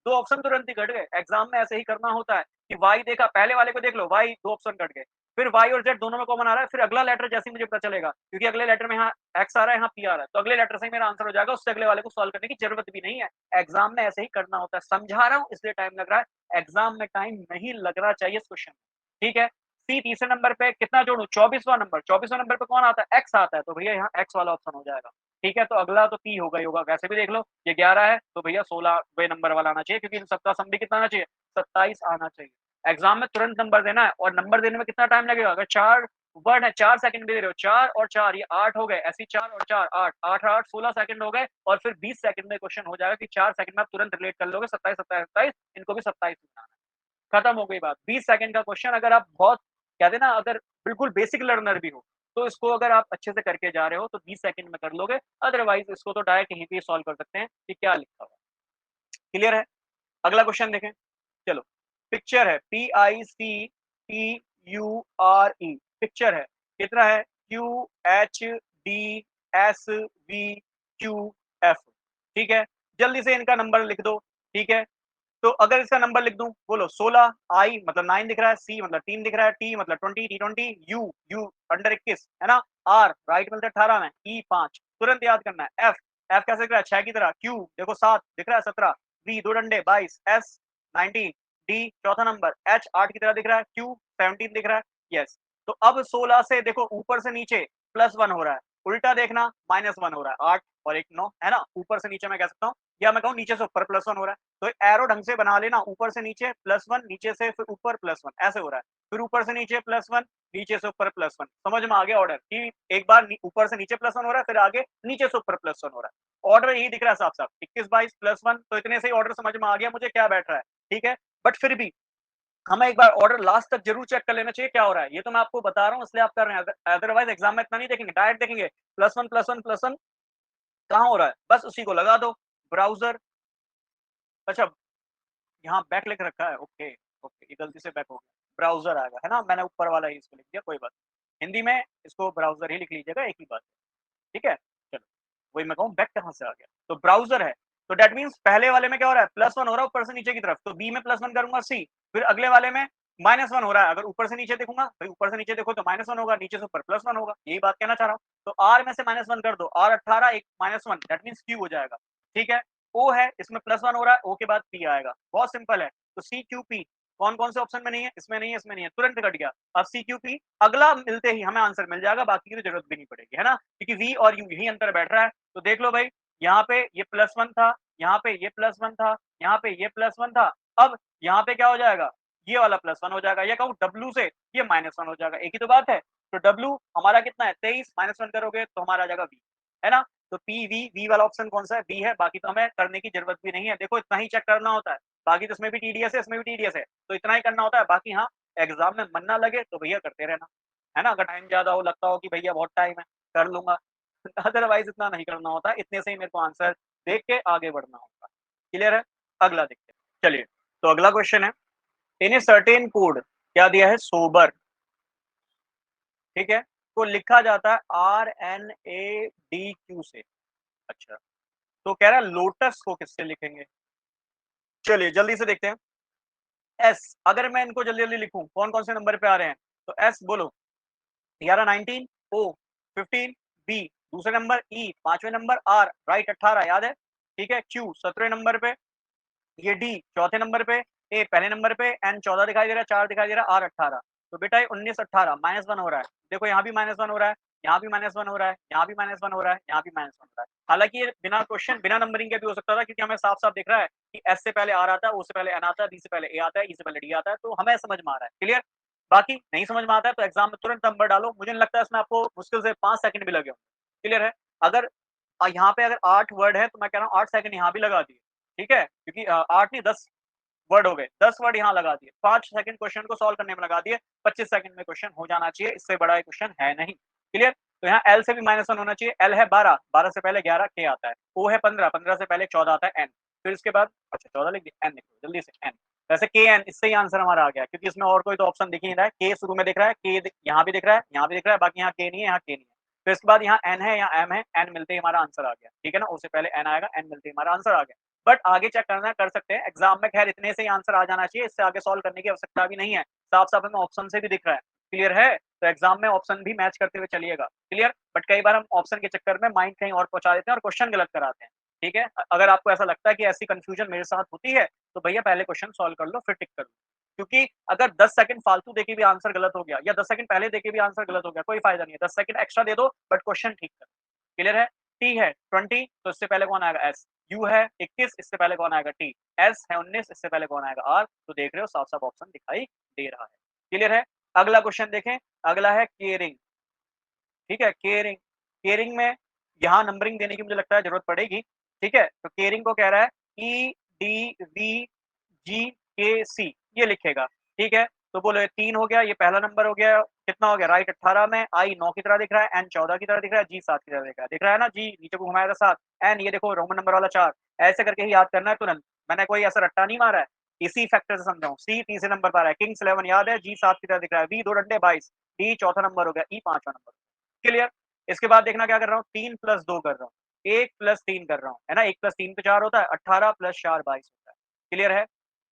दो ऑप्शन तुरंत ही कट गए। एग्जाम में ऐसे ही करना होता है कि वाई देखा, पहले वाले को देख लो, वाई दो ऑप्शन कट गए, फिर वाई और जेड दोनों में कॉमन आ रहा है, फिर अगला लेटर जैसे ही मुझे पता चलेगा, क्योंकि अगले लेटर में यहाँ एक्स आ रहा है, यहाँ पी आ रहा है, तो अगले लेटर से ही मेरा आंसर हो जाएगा, उससे अगले वाले को सॉल्व करने की जरूरत भी नहीं है। एग्जाम में ऐसे ही करना होता है। समझा रहा हूँ इसलिए टाइम लग रहा है, एग्जाम में टाइम नहीं लगना चाहिए इस क्वेश्चन में। ठीक है, सी तीसरे नंबर पे कितना जोड़ू? 24वां नंबर। 24वां नंबर पे कौन आता है? एक्स आता है, तो भैया यहाँ एक्स वाला ऑप्शन हो जाएगा। ठीक है, तो अगला तो पी होगा ही होगा, वैसे भी देख लो ये 11 है, तो भैया 16वें नंबर वाला आना चाहिए, क्योंकि इन सबका सम भी कितना आना चाहिए? 27 आना चाहिए। एग्जाम में तुरंत नंबर देना है, और नंबर देने में कितना टाइम लगेगा? अगर 4 वर्ड है, 4 सेकंड भी दे रहे हो, 4 और 4 ये 8 हो गए, ऐसी 4 और 4 8, 8 8 16 सेकंड हो गए, और फिर 20 सेकंड में क्वेश्चन हो जाएगा कि 4 सेकंड में आप तुरंत रिलेट कर लोगे 27 27 27, इनको भी 27 बनाना है। खत्म हो गई बात। 20 सेकंड का क्वेश्चन, अगर आप बहुत कहते हैं ना, अगर बिल्कुल बेसिक लर्नर भी हो, तो इसको अगर आप अच्छे से करके जा रहे हो तो 20 सेकंड में कर लोगे। अदरवाइज इसको तो डायरेक्ट यहीं पे सॉल्व कर सकते हैं कि क्या लिखा हुआ है। क्लियर है? अगला क्वेश्चन देखें। चलो, पिक्चर है PICTURE, पिक्चर है, कितना है? QHDSVQF। ठीक है, जल्दी से इनका नंबर लिख दो। ठीक है, तो अगर इसका नंबर लिख दूं, बोलो 16, आई मतलब 9 दिख रहा है, सी मतलब 3 दिख रहा है, टी मतलब 20, टी 20, यू अंडर 21 है ना, आर राइट मिलता है 18 में, ई 5 तुरंत याद करना है, एफ एफ कैसे दिख रहा है 6 की तरह, क्यू देखो 7 दिख रहा है 17, वी 2 डंडे 22, एस 19, डी चौथा नंबर, एच 8 की तरह दिख रहा है, क्यू 17 दिख रहा है, यस। तो अब 16 से देखो ऊपर से नीचे +1 हो रहा है, उल्टा देखना -1 हो रहा है, 8 और 1 9 है ना, ऊपर से नीचे मैं कह सकता हूँ, या मैं कहूँ नीचे से ऊपर +1 हो रहा है, तो एरो ढंग से बना लेना, ऊपर से नीचे +1, नीचे से फिर ऊपर +1 ऐसे हो रहा है, फिर ऊपर से नीचे +1, नीचे से ऊपर +1, समझ में आ गया ऑर्डर कि एक बार ऊपर से नीचे +1 हो रहा है, फिर आगे नीचे से ऊपर +1 हो रहा है, ऑर्डर यही दिख रहा है साफ साफ 21 22 +1, तो इतने से ही ऑर्डर समझ में आ गया मुझे क्या बैठ रहा है, ठीक है। बट फिर भी हमें एक बार ऑर्डर लास्ट तक जरूर चेक कर लेना चाहिए क्या हो रहा है, ये तो मैं आपको बता रहा हूँ इसलिए आप कर रहे हैं, अदरवाइज एग्जाम में इतना नहीं देखेंगे, डायरेक्ट देखेंगे +1 कहाँ हो रहा है, बस उसी को लगा दो, ब्राउजर, अच्छा यहाँ बैक लिख रखा है, ओके ओके, ये गलती से बैक हो गया, ब्राउजर आएगा है ना, मैंने ऊपर वाला ही इसको लिख दिया, कोई बात, हिंदी में इसको ब्राउजर ही लिख लीजिएगा, एक ही बात है, ठीक है। चलो वही मैं कहूँ बैक कहाँ से आ गया, तो ब्राउजर है, तो दैट मीन्स पहले वाले में क्या हो रहा है +1 हो रहा है ऊपर से नीचे की तरफ, तो बी में +1 करूंगा, सी फिर अगले वाले में -1 हो रहा है, अगर ऊपर से नीचे देखूंगा भाई, ऊपर से नीचे देखो तो -1 होगा, नीचे से ऊपर +1 होगा, यही बात कहना चाह रहा हूँ। तो आर में से -1 कर दो, आर 18 एक -1 दैट मीन्स क्यू हो जाएगा, ठीक है। ओ है इसमें +1 हो रहा है, ओ के बाद पी आएगा, बहुत सिंपल है। तो सी क्यू पी कौन कौन से ऑप्शन में नहीं है, इसमें नहीं है, इसमें नहीं है, तुरंत कट गया। अब सी क्यू पी अगला मिलते ही हमें आंसर मिल जाएगा, बाकी की तो जरूरत भी नहीं पड़ेगी, है ना, क्योंकि वी और यू यही अंतर बैठ रहा है। तो देख लो भाई, यहाँ पे ये +1 था, यहाँ पे ये +1 था, यहाँ पे ये +1 था, अब यहाँ पे क्या हो जाएगा, ये वाला +1 हो जाएगा, या कहूँ डब्ल्यू से ये -1 हो जाएगा, एक ही तो बात है। तो डब्ल्यू हमारा कितना है 23, -1 करोगे तो हमारा आ जाएगा वी, है ना। तो पी वी वी वाला ऑप्शन कौन सा है, बी है, बाकी तो हमें करने की जरूरत भी नहीं है, देखो इतना ही चेक करना होता है, बाकी तो इसमें भी टीडीएस है, इसमें भी टीडीएस है, तो इतना ही करना होता है, बाकी हाँ एग्जाम में मन ना लगे तो भैया करते रहना, है ना, अगर टाइम ज्यादा हो, लगता हो कि भैया बहुत टाइम है कर लूंगा, अदरवाइज इतना नहीं करना होता, इतने से ही मेरे को आंसर देख के आगे बढ़ना होता। क्लियर है, अगला देखते हैं, चलिए। तो अगला क्वेश्चन है, इन ए सर्टेन कोड क्या दिया है, सोबर, ठीक है, को लिखा जाता है RNADQ से, अच्छा, तो कह रहा है लोटस को किससे लिखेंगे, चलिए जल्दी से देखते हैं। एस, अगर मैं इनको जल्दी जल्दी लिखूं कौन कौन से नंबर पे आ रहे हैं, तो एस बोलो 11 19, ओ 15, बी दूसरे नंबर, ई पांचवें नंबर, आर राइट 18 याद है, ठीक है, क्यू 17 नंबर पे, ये डी चौथे नंबर पे, ए पहले नंबर पे, एन 14 दिखाई दे रहा है, 4 दिखाई दे रहा है, आर 18, तो बेटा ये 19 18 -1 हो रहा है, देखो यहाँ भी -1 हो रहा है, यहाँ भी -1 हो रहा है, यहाँ भी -1 हो रहा है, यहाँ भी -1 हो रहा है। हालांकि ये बिना क्वेश्चन बिना नंबरिंग के भी हो सकता था, क्योंकि हमें साफ साफ दिख रहा है कि एस से पहले आर आता है, ओ से पहले एन आता है, डी से पहले ए आता है, ई से पहले डी आता है, तो हमें समझ में आ रहा है, क्लियर। बाकी नहीं समझ में आता है तो एग्जाम में तुरंत नंबर डालो, मुझे नहीं लगता है इसमें आपको मुश्किल से 5 सेकंड भी लगे होंगे, क्लियर है। अगर यहाँ पे अगर 8 वर्ड है तो मैं कह रहा हूँ 8 सेकंड यहाँ भी लगा दिए, ठीक है, क्योंकि 8 नहीं 10 वर्ड हो गए, 10 वर्ड यहाँ लगा दिए, 5 सेकंड क्वेश्चन को सॉल्व करने में लगा दिए, 25 सेकंड में क्वेश्चन हो जाना चाहिए, इससे बड़ा क्वेश्चन है नहीं, क्लियर। तो यहाँ एल से भी -1 होना चाहिए, एल है 12, 12 से पहले 11 के आता है, ओ है 15, 15 से पहले 14 आता है, एन, फिर इसके बाद अच्छा 14 लिख दिया, एन लिखो जल्दी से, एन, वैसे के एन, इससे ही आंसर हमारा आ गया, क्योंकि इसमें और कोई तो ऑप्शन दिख ही नहीं रहा है, के शुरू में दिख रहा है, के यहाँ भी दिख रहा है, यहाँ भी दिख रहा है, बाकी यहाँ के नहीं है, यहाँ के नहीं है, फिर इसके बाद यहाँ एन है, यहाँ एम है, एन मिलते ही हमारा आंसर आ गया, ठीक है ना, उससे पहले एन आएगा, एन मिलते ही हमारा आंसर आ गया। बट आगे चेक करना कर सकते हैं एग्जाम में, खैर इतने से ही आंसर आ जाना चाहिए, इससे आगे सॉल्व करने की आवश्यकता भी नहीं है, साफ साफ हमें ऑप्शन से भी दिख रहा है, क्लियर है, तो एग्जाम में ऑप्शन भी मैच करते हुए चलिएगा, क्लियर। बट कई बार हम ऑप्शन के चक्कर में माइंड कहीं और पहुंचा देते हैं और क्वेश्चन गलत कराते हैं, ठीक है। अगर आपको ऐसा लगता है कि ऐसी कंफ्यूजन मेरे साथ होती है तो भैया पहले क्वेश्चन सॉल्व कर लो फिर टिक कर लो, क्योंकि अगर 10 सेकंड फालतू देके भी आंसर गलत हो गया, या 10 सेकंड पहले देके भी आंसर गलत हो गया, कोई फायदा नहीं है, 10 सेकंड एक्स्ट्रा दे दो बट क्वेश्चन ठीक कर, क्लियर है। टी है 20, तो इससे पहले कौन आएगा, एस, यू है 21, इससे पहले कौन आएगा, टी, एस है 19, इससे पहले कौन आएगा, आर, तो देख रहे हो साफ साफ ऑप्शन दिखाई दे रहा है, क्लियर है। अगला क्वेश्चन देखें, अगला है केयरिंग, ठीक है, केयरिंग, केयरिंग में यहाँ नंबरिंग देने की मुझे लगता है जरूरत पड़ेगी, ठीक है। तो केयरिंग को कह रहा है ई डी वी जी के सी, ये लिखेगा, ठीक है। तो बोलो ये 3 हो गया, ये पहला नंबर हो गया, कितना हो गया, राइट 18 में, आई 9 की तरह दिख रहा है, एन 14 की तरह दिख रहा है, जी 7 की तरह दिख रहा है ना, जी नीचे को घुमाया था 7, एन ये देखो रोमन नंबर वाला 4, ऐसे करके ही याद करना है तुरंत, मैंने कोई ऐसा रट्टा नहीं मारा है, इसी फैक्टर से समझाऊं। सी तीसरे नंबर पर है, किंग्स 11 याद है, जी 7 की तरह दिख रहा है, वी 2 डंडे 22, डी चौथा नंबर हो गया, ई पांचवा नंबर, क्लियर। इसके बाद देखना क्या कर रहा हूँ, 3 + 2 कर रहा हूँ, 1 + 3 कर रहा हूँ, है ना, 1 + 3 पे 4 होता है, 18 + 4 22 होता है, क्लियर है।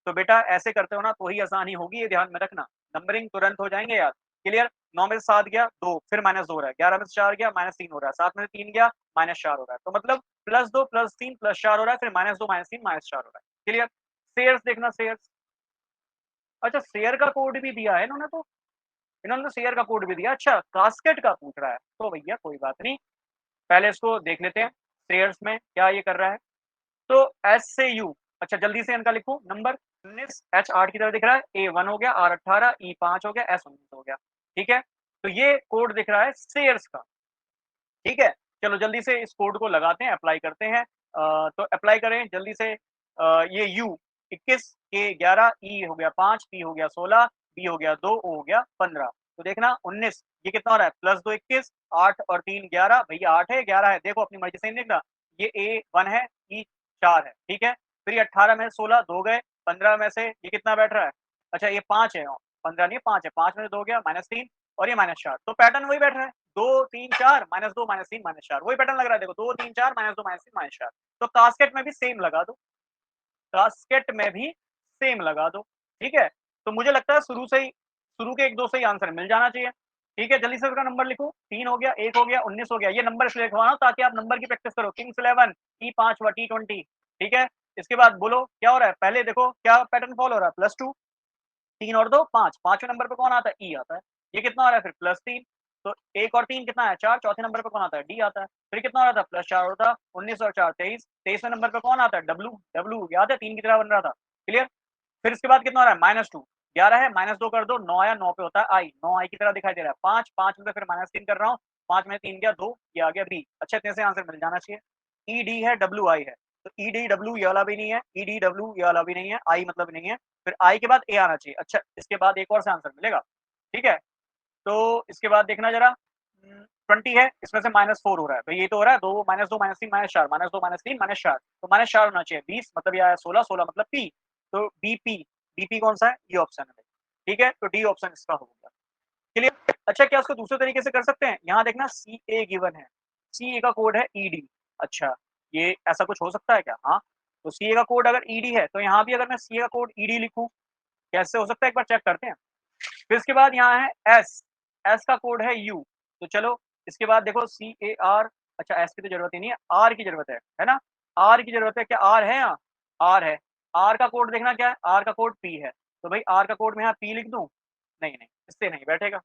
तो बेटा ऐसे करते हो ना तो ही आसानी होगी, ये ध्यान में रखना। नंबरिंग तुरंत हो जाएंगे याद। क्लियर? 9 में से 7 गया 2, फिर -2 हो रहा है, 11 में से 4 गया -3 हो रहा है, 7 में से 3 गया -4 हो रहा है। तो मतलब +2 +3 +4 हो रहा है, फिर -2 -3 -4 हो रहा है। क्लियर? शेयर्स देखना, शेयर्स। अच्छा, शेयर का कोड भी दिया है इन्होंने, तो इन्होंने तो शेयर का कोड भी दिया। अच्छा, कास्केट का पूछ रहा है, तो भैया कोई बात नहीं, पहले इसको देख लेते हैं शेयर्स में क्या ये कर रहा है। तो एस से यू, अच्छा जल्दी से इनका लिखो नंबर। 19 एच 8 की तरह दिख रहा है, ए 1 हो गया, आर 18, ई 5 हो गया, एस 19 हो गया। ठीक है, तो ये कोड दिख रहा है शेयर्स का। ठीक है, चलो जल्दी से इस कोड को लगाते हैं, अप्लाई करते हैं। तो अप्लाई करें जल्दी से। ये यू 21, के 11, ई हो गया 5, पी हो गया 16, बी हो गया 2, ओ हो गया 15। तो देखना 19 ये कितना हो रहा है, +2 21, 8 और 3 11, भैया 8 है 11 है, देखो अपनी मर्जी से नहीं देखना। ये ए 1 है, ई 4 है, ठीक है। फिर ये 18 में से 16 2 गए, 15 में से ये कितना बैठ रहा है, अच्छा ये 5 है, 15 नहीं 5 है, 5 में से 2 गया -3 और ये -4, तो पैटर्न वही बैठ रहा है। 2 3 4 -2 -3 -4, वही पैटर्न लग रहा है, देखो 2 3 4 -2 -3 -4। तो कास्केट में भी सेम लगा दो, कास्केट में भी सेम लगा दो। ठीक है, तो मुझे लगता है शुरू से ही, शुरू के 1-2 से ही आंसर मिल जाना चाहिए। ठीक है, जल्दी से उसका नंबर लिखो। 3 हो गया, 1 हो गया, 19 हो गया। ये नंबर इसलिए लिखवाना ताकि आप नंबर की प्रैक्टिस करो। किंग्स 11, T5 व T20। ठीक है, इसके बाद बोलो क्या हो रहा है, पहले देखो क्या पैटर्न फॉलो हो रहा है, +2, 3 और 2 5, पांचवें नंबर पे कौन आता है, ई आता है। ये कितना हो रहा है फिर +3, तो 1 और 3 कितना है 4, चौथे नंबर पे कौन आता है, डी आता है। फिर कितना हो रहा था, +4 होता है, 19 और 4 23, 23वें नंबर पे कौन आता है, डब्ल्यू, डब्ल्यू याद है 3 की तरह बन रहा था। क्लियर? फिर इसके बाद कितना हो रहा है, -2, 11 है, -2 कर दो, 9 आया, 9 पे होता है आई, 9 आई की तरह दिखाई दे रहा है। 5, 5 में से फिर -3 कर रहा हूँ, 5 में 3 गया 2, ये आ गया बी। अच्छा, इतने से आंसर मिल जाना चाहिए। ई डी है, डब्ल्यू आई है, तो ई डी डब्ल्यू ये वाला भी नहीं है, ई डी डब्ल्यू ये वाला भी नहीं है, आई मतलब नहीं है, फिर आई के बाद ए आना चाहिए। अच्छा, इसके बाद एक और से आंसर मिलेगा। ठीक है, तो इसके बाद देखना जरा, 20 है, इसमें से -4 हो रहा है, तो ये तो हो रहा है 2 -2 -3 -4, -2 -3 -4, तो -4 होना चाहिए। 20 मतलब ये आया 16, 16 मतलब पी, तो बीपी, बीपी कौन सा है, ये ऑप्शन है। ठीक है, तो डी ऑप्शन इसका हो गया। क्लियर? अच्छा, क्या उसको दूसरे तरीके से कर सकते हैं, यहाँ देखना सी ए गिवन है, सी ए का कोड है ईडी। अच्छा, ये ऐसा कुछ हो सकता है क्या, हाँ, तो सी ए का कोड अगर ईडी है, तो यहाँ भी अगर मैं सी ए का कोड ईडी लिखूं, कैसे हो सकता है, एक बार चेक करते हैं। फिर इसके बाद यहाँ है एस, एस का कोड है यू, तो चलो इसके बाद देखो सी ए आर, अच्छा एस की तो जरूरत ही नहीं है, आर की जरूरत है ना, आर की जरूरत है, क्या आर है यहाँ, आर है। आर का कोड देखना क्या है, आर का कोड पी है, तो भाई आर का कोड में यहाँ पी लिख दूं, नहीं नहीं इससे नहीं बैठेगा,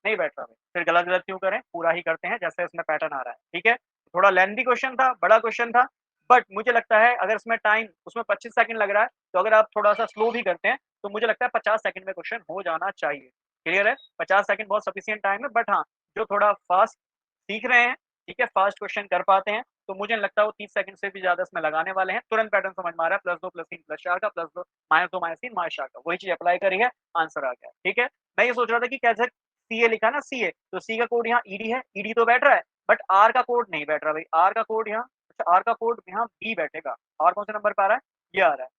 नहीं बैठ रहा भाई, फिर गलत गलत क्यों करें, पूरा ही करते हैं जैसे इसमें पैटर्न आ रहा है। ठीक है, थोड़ा लेंथी क्वेश्चन था, बड़ा क्वेश्चन था, बट मुझे लगता है अगर इसमें टाइम, उसमें 25 सेकंड लग रहा है, तो अगर आप थोड़ा सा स्लो भी करते हैं तो मुझे लगता है 50 सेकंड में क्वेश्चन हो जाना चाहिए। क्लियर है, 50 सेकंड बहुत सफिशिएंट टाइम है, बट हाँ, जो थोड़ा फास्ट सीख रहे हैं, ठीक है, फास्ट क्वेश्चन कर पाते हैं, तो मुझे नहीं लगता वो 30 सेकंड से भी ज्यादा इसमें लगाने वाले हैं। तुरंत पैटर्न समझ में आ रहा है, +2 +3 +4 का, +2 -2 -3 -4 का, वही चीज अप्लाई करी है, आंसर आ गया। ठीक है, मैं ये सोच रहा था कि कैसे सी ए लिखा ना, सी ए, तो सी का कोड यहाँ ईडी है, ईडी तो बैठ रहा है, बट आर का कोड नहीं बैठ रहा भाई, आर का कोड यहाँ, अच्छा आर का कोड यहाँ बी बैठेगा, आर कौन से नंबर पे आ रहा है, ये आ रहा है,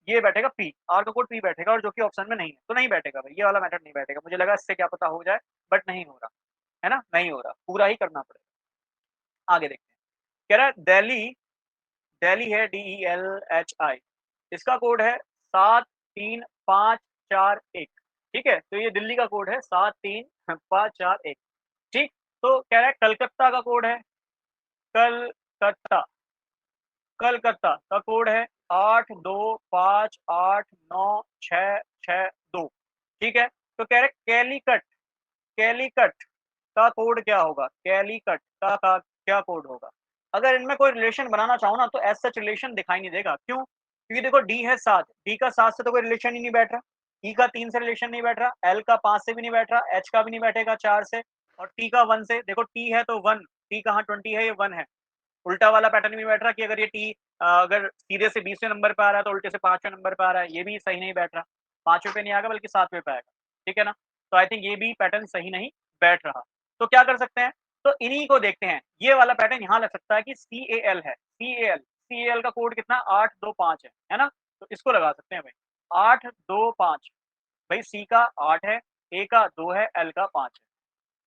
ये बैठेगा पी, आर का कोड पी बैठेगा, और जो कि ऑप्शन में नहीं है, तो नहीं बैठेगा भाई, ये वाला मेथड नहीं बैठेगा। मुझे लगा इससे क्या पता हो जाए, बट नहीं हो रहा है ना, नहीं हो रहा, पूरा ही करना पड़ेगा। आगे देखते हैं, कह रहा है दिल्ली, दिल्ली है DELHI, इसका कोड है 73541। ठीक है, तो ये दिल्ली का कोड है 73541। ठीक, तो कह रहा है कलकत्ता का कोड है, कलकत्ता, कलकत्ता का कोड है 82589662। ठीक है, तो कह रहे कैलीकट, कैलीकट का कोड क्या होगा, कैलीकट का क्या कोड होगा। अगर इनमें कोई रिलेशन बनाना चाहो ना, तो एज सच रिलेशन दिखाई नहीं देगा, क्यों, क्योंकि देखो डी है 7, डी का 7 से तो कोई रिलेशन ही नहीं बैठ रहा, ई का 3 से रिलेशन नहीं बैठ रहा, एल का 5 से भी नहीं बैठ रहा, एच का भी नहीं बैठेगा 4 से, और टी का 1 से, देखो टी है तो 1, टी कहाँ 20 है, ये 1 है। उल्टा वाला पैटर्न भी बैठ रहा कि अगर ये टी अगर सीधे से 20वें नंबर पे आ रहा है, तो उल्टे से 5वें नंबर पे आ रहा है, ये भी सही नहीं बैठ रहा, 5वें पे नहीं आएगा बल्कि 7वें पे आएगा। ठीक है ना, तो आई थिंक ये भी पैटर्न सही नहीं बैठ रहा। तो क्या कर सकते हैं, तो इन्हीं को देखते हैं, ये वाला पैटर्न यहाँ लग सकता है कि CAL है, CAL का कोड कितना 825 है ना, तो इसको लगा सकते हैं भाई 825, भाई सी का 8 है, ए का 2 है, एल का 5 है।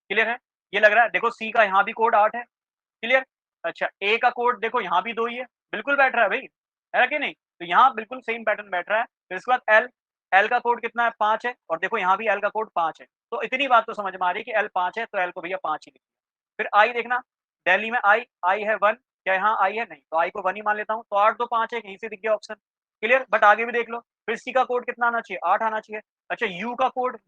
क्लियर है, ये लग रहा है, देखो सी का यहाँ भी कोड 8 है। क्लियर, अच्छा ए का कोड देखो यहाँ भी 2 ही है, बिल्कुल बैठ रहा है भाई, है कि नहीं, तो यहाँ बिल्कुल सेम पैटर्न बैठ रहा है। फिर इसके बाद एल, एल का कोड कितना है 5 है और देखो यहाँ भी एल का कोड 5 है। तो इतनी बात तो समझ में आ रही है कि एल 5 है तो एल को भैया 5 ही लिख दिया। फिर आई देखना, दिल्ली में आई, आई है 1, क्या यहाँ आई है? नहीं, तो आई को 1 ही मान लेता हूँ। तो 8 2 5 है, यहीं से दिख गया ऑप्शन। क्लियर? बट आगे भी देख लो, फिर सी का कोड कितना आना चाहिए? 8 आना चाहिए। अच्छा यू का कोड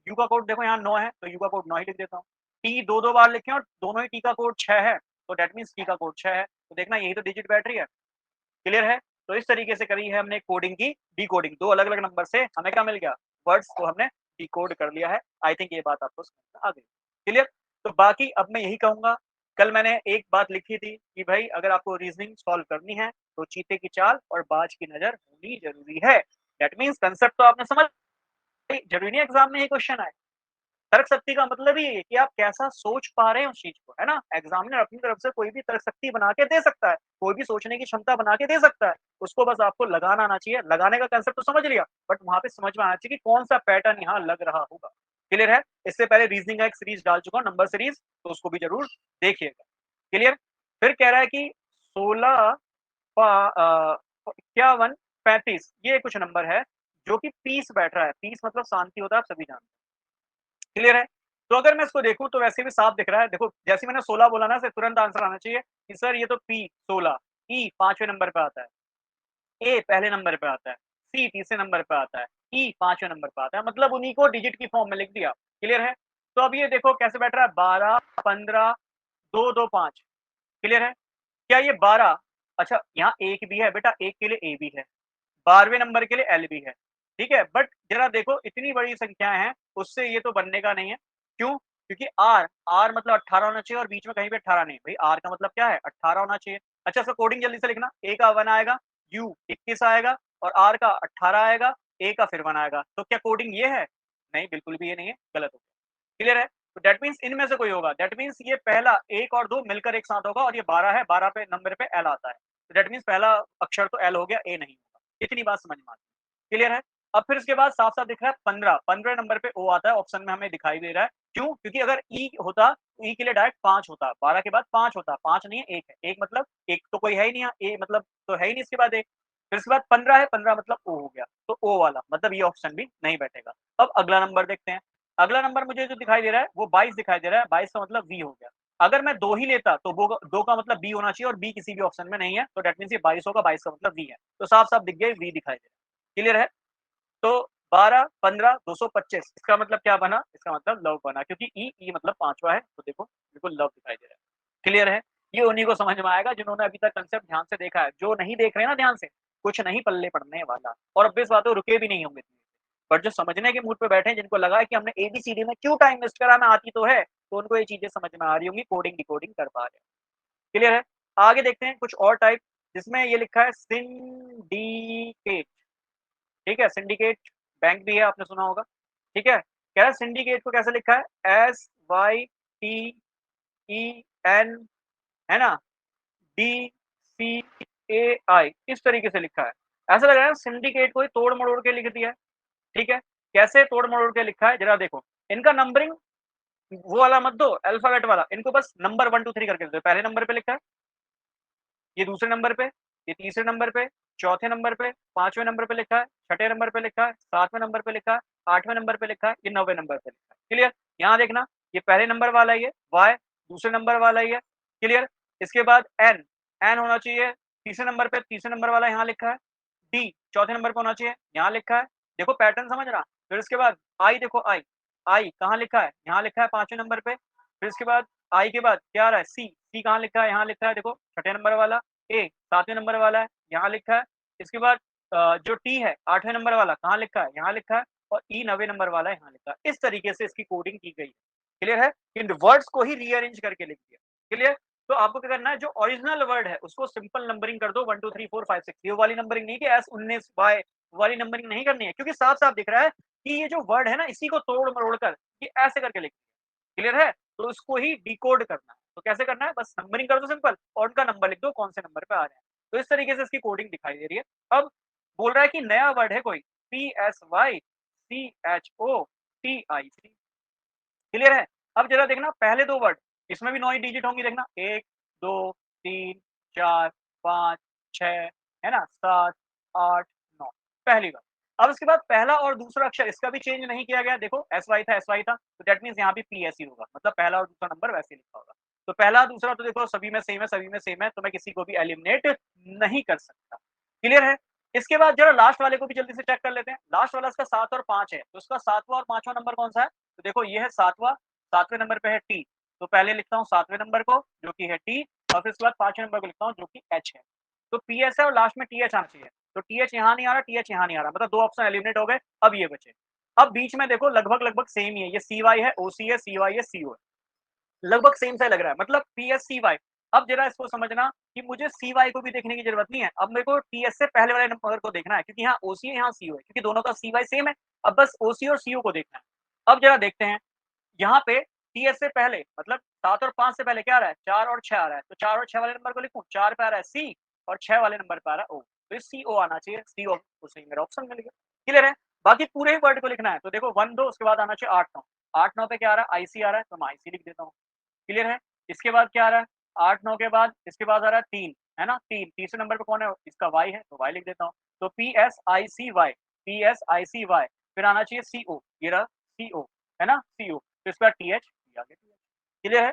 देखो यहाँ 9 है, तो यू का कोड 9 ही लिख देता हूँ। टी 2-2 बार लिखे और दोनों ही टी का कोड 6 है, तो दैट मीन्स टी का कोड 6 है। तो देखना यही तो डिजिट बैठ रही है। क्लियर है? तो इस तरीके से करी है हमने कोडिंग की डिकोडिंग। 2 अलग-अलग नंबर से हमें क्या मिल गया? वर्ड्स को हमने डिकोड कर लिया है। आई थिंक ये बात आपको समझ में आ गई। क्लियर? तो बाकी अब मैं यही कहूँगा, कल मैंने एक बात लिखी थी कि भाई अगर आपको रीज़निंग सॉल्व करनी है, तो चीते की चाल और बाज की नज़र होनी ज़रूरी है। दैट मीन्स कांसेप्ट तो आपने समझ ली, ज़रूरी नहीं एग्ज़ाम में ये क्वेश्चन आए। तर्क शक्ति का मतलब ही है कि आप कैसा सोच पा रहे हैं उस चीज को, है ना? एग्जामिनर अपनी तरफ से कोई भी तर्क शक्ति बना के दे सकता है, कोई भी सोचने की क्षमता बना के दे सकता है, उसको बस आपको लगाना आना चाहिए। लगाने का कंसेप्ट तो समझ लिया, बट वहां पे समझ में आना चाहिए कि कौन सा पैटर्न यहाँ लग रहा होगा। क्लियर है? इससे पहले रीजनिंग का एक सीरीज डाल चुका हूँ, नंबर सीरीज, तो उसको भी जरूर देखिएगा। क्लियर? फिर कह रहा है कि 16 51 35 ये कुछ नंबर है जो कि पीस बैठ रहा है। पीस मतलब शांति होता है, आप सभी जानते हैं। क्लियर है? तो अगर मैं इसको देखूँ तो वैसे भी साफ दिख रहा है। देखो जैसे मैंने 16 बोला ना, इससे तुरंत आंसर आना चाहिए कि सर ये तो पी 16, ई 5वें नंबर पे आता है, ए पहले नंबर पे आता है, सी तीसरे नंबर पे आता है, ई 5वें नंबर पे आता है, मतलब उन्हीं को डिजिट की फॉर्म में लिख दिया। क्लियर है? तो अब ये देखो कैसे बैठ रहा है, 12 15 2 2 5। क्लियर है? क्या ये 12, अच्छा यहाँ 1 भी है बेटा, 1 के लिए ए भी है, 12वें नंबर के लिए एल भी है, ठीक है? बट जरा देखो इतनी बड़ी संख्याएँ हैं, उससे ये तो बनने का नहीं है। क्यों? क्योंकि आर, आर मतलब 18 होना चाहिए और बीच में कहीं पे 18 नहीं। भई आर का मतलब क्या है? 18 होना चाहिए। अच्छा इसका कोडिंग जल्दी से लिखना, ए का 1 आएगा, यू 21 आएगा और आर का 18 आएगा, ए का फिर 1 आएगा। तो क्या कोडिंग ये है? नहीं, बिल्कुल भी ये नहीं है, गलत हो गया। क्लियर है? तो दैट मीन्स इनमें से कोई होगा। दैट मीन्स ये पहला 1 और 2 मिलकर एक साथ होगा और ये 12 है, 12 पे नंबर पे एल आता है। तो दैट मीन्स पहला अक्षर तो एल हो गया, ए नहीं होगा। इतनी बात समझ में आती है। क्लियर है? अब फिर इसके बाद साफ-साफ दिख रहा है 15, 15 नंबर पे ओ आता है, ऑप्शन में हमें दिखाई दे रहा है। क्यों? क्योंकि अगर ई होता, ई के लिए डायरेक्ट 5 होता, 12 के बाद 5 होता, 5 नहीं है 1 है। 1 मतलब 1 तो कोई है ही नहीं यहाँ, ए मतलब तो है ही नहीं इसके बाद 1। फिर इसके बाद 15 है, 15 मतलब ओ हो गया, तो ओ वाला मतलब ये ऑप्शन भी नहीं बैठेगा। अब अगला नंबर देखते हैं। अगला नंबर मुझे जो दिखाई दे रहा है वो 22 दिखाई दे रहा है, 22 का मतलब वी हो गया। अगर मैं 2 ही लेता तो वो 2 का मतलब बी होना चाहिए और बी किसी भी ऑप्शन में नहीं है, तो दैट मीन्स ये 22 होगा, 22 का मतलब वी है। तो साफ-साफ दिख गया वी दिखाई दे रहा है। क्लियर है? तो 12, 15, 225 इसका मतलब क्या बना? इसका मतलब लव बना, क्योंकि ई मतलब 5वां है, तो देखो बिल्कुल लव दिखाई दे रहा है। क्लियर है? ये उन्हीं को समझ में आएगा जिन्होंने अभी तक कांसेप्ट ध्यान से देखा है। जो नहीं देख रहे हैं ना ध्यान से, कुछ नहीं पल्ले पड़ने वाला और ऑब्वियस बात है वो रुके भी नहीं होंगे। बट जो समझने के मूड पे बैठे हैं, जिनको लगा है कि हमने एबीसीडी में क्यों टाइम वेस्ट करा, हमें आती तो है, तो उनको ये चीज़ें समझ में आ रही होंगी, कोडिंग डिकोडिंग कर पा रहे हैं। क्लियर है? आगे देखते हैं कुछ और टाइप, जिसमें ये लिखा है सिंडिकेट। ठीक है? सिंडिकेट बैंक भी है, आपने सुना होगा। ठीक है? कह रहा है सिंडिकेट को कैसे लिखा है? SYTEN, है ना? DCAI इस तरीके से लिखा है। ऐसा लग रहा है सिंडिकेट को ही तोड़-मरोड़ के लिख दिया है। ठीक है? कैसे तोड़-मरोड़ के लिखा है ज़रा देखो। इनका नंबरिंग वो वाला मत दो, अल्फाबेट वाला, इनको बस नंबर 1 2 3 करके दो। पहले नंबर पे लिखा है, ये दूसरे नंबर पे, ये तीसरे नंबर पे, चौथे नंबर पे, 5वें नंबर पे लिखा है, छठे नंबर पे लिखा है, 7वें नंबर पे लिखा है, 8वें नंबर पे लिखा है, ये 9वें नंबर पे लिखा है। क्लियर? यहाँ देखना, ये पहले नंबर वाला ही है, वाई दूसरे नंबर वाला ही है। क्लियर? इसके बाद एन, एन होना चाहिए तीसरे नंबर पे, तीसरे नंबर वाला यहाँ लिखा है। डी चौथे नंबर पे होना चाहिए, यहाँ लिखा है। देखो पैटर्न समझ रहा? फिर इसके बाद आई देखो आई, आई कहाँ लिखा है? यहाँ लिखा है 5वें नंबर पे। फिर इसके बाद आई के बाद क्या आ रहा है? सी, सी कहाँ लिखा है? यहाँ लिखा है देखो छठे नंबर वाला। ए 7वें नंबर वाला है, यहाँ लिखा है। इसके बाद जो टी है 8वें नंबर वाला कहाँ लिखा है? यहाँ लिखा है और ई 9वें नंबर वाला है, यहाँ लिखा है। इस तरीके से इसकी कोडिंग की गई है। क्लियर है? इन वर्ड्स को ही रीअरेंज करके लिख दिया। क्लियर? तो आपको क्या करना है, जो ओरिजिनल वर्ड है उसको सिंपल नंबरिंग कर दो 1 2 3 4 5 6। ये वाली नंबरिंग नहीं कि S19 वाई वाली नंबरिंग नहीं करनी है, क्योंकि साफ-साफ दिख रहा है कि ये जो वर्ड है ना इसी को तोड़-मरोड़ कर ये ऐसे करके लिख दिया। क्लियर है? तो इसको ही डिकोड करना है। तो कैसे करना है? बस नंबरिंग कर दो सिंपल और उनका नंबर लिख दो कौन से नंबर पे आ रहे हैं। तो इस तरीके से इसकी कोडिंग दिखाई दे रही है। अब बोल रहा है कि नया वर्ड है कोई, PSYCHOTIC। क्लियर है? अब जरा देखना पहले 2 वर्ड, इसमें भी 9 ही डिजिट होंगी, देखना 1 2 3 4 5 6, है ना? 7 8 पहली बार। अब इसके बाद पहला और दूसरा अक्षर इसका भी चेंज नहीं किया गया, देखो एस वाई था, तो दैट मीन्स यहाँ भी पी एस ही होगा, मतलब पहला और दूसरा नंबर वैसे ही लिखा होगा। तो पहला दूसरा तो देखो सभी में सेम है, सभी में सेम है, तो मैं किसी को भी एलिमिनेट नहीं कर सकता। क्लियर है? इसके बाद जरा लास्ट वाले को भी जल्दी से चेक कर लेते हैं। लास्ट वाला इसका 7 और 5 है, तो इसका 7वां और 5वां नंबर कौन सा है? तो देखो ये है 7वां, 7वें नंबर पे है टी, तो पहले लिखता हूँ 7वें नंबर को जो कि है टी, और फिर उसके बाद 5वें नंबर को लिखता हूँ जो कि एच है। तो पी एस है और लास्ट में टी एच आना चाहिए। तो टी एच यहाँ नहीं आ रहा, टी एच यहाँ नहीं आ रहा, मतलब 2 ऑप्शन एलिमिनेट हो गए, अब ये बचे। अब बीच में देखो लगभग सेम ही है, ये सी वाई है, ओ सी है, सी वाई है, सी ओ है। लगभग सेम सा लग रहा है, मतलब पी एस सी वाई। अब जरा इसको समझना कि मुझे सी वाई को भी देखने की जरूरत नहीं है, अब मेरे को टी एस से पहले वाले नंबर को देखना है, क्योंकि यहाँ ओ सी है, यहाँ सी ओ है, क्योंकि दोनों का सी वाई सेम है। अब बस ओ सी और सी ओ को देखना है। अब जरा देखते हैं, यहाँ पे टी एस से पहले मतलब 7 और 5 से पहले क्या आ रहा है, 4 और 6 आ रहा है, तो 4 और 6 वाले नंबर को लिखूं, 4 पे आ रहा है सी और 6 वाले नंबर पे आ रहा है ओ, तो सी ओ आना चाहिए, सी ओ, तो सही मेरा ऑप्शन मिल गया। क्लियर है? बाकी पूरे ही वर्ड को लिखना है, तो देखो 1 2 उसके बाद आना चाहिए 8 9, 8 9 पे क्या आ रहा है, आईसी आ रहा है, तो मैं आईसी लिख देता हूँ। क्लियर है? इसके बाद क्या आ रहा है, 8 9 के बाद इसके बाद आ रहा है 3, है ना, 3 तीसरे नंबर पे कौन है, इसका वाई है, तो वाई लिख देता हूँ। तो P S I C Y, P S I C Y, फिर आना चाहिए सी ओ, ये रहा सी ओ, है ना, सी ओ, तो इसका टी एच, क्लियर है?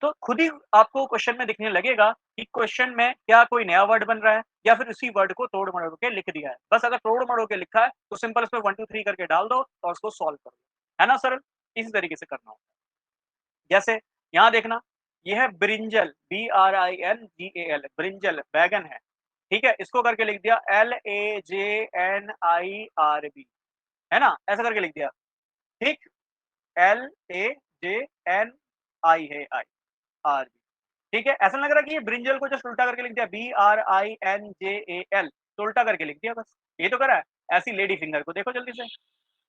तो खुद ही आपको क्वेश्चन में दिखने लगेगा कि क्वेश्चन में क्या कोई नया वर्ड बन रहा है या फिर उसी वर्ड को तोड़ मरोड़ के लिख दिया है। बस अगर तोड़ मरोड़ के लिखा है तो सिंपल इसमें 1 2 3 करके डाल दो और उसको सॉल्व करो, है ना सरल? इसी तरीके से करना होता है। जैसे यहाँ देखना, ये है brinjal, B R I N G A L, brinjal बैगन है, ठीक है, इसको करके लिख दिया L A J N I R B, है ना, ऐसा करके लिख दिया, ठीक, L A J N I है आई आर बी, ठीक है, ऐसा लग रहा है कि ये ब्रिंजल को जस्ट उल्टा करके लिख दिया, B R I N J A L, तो उल्टा करके लिख दिया बस, ये तो करा है। ऐसी लेडी फिंगर को देखो जल्दी से,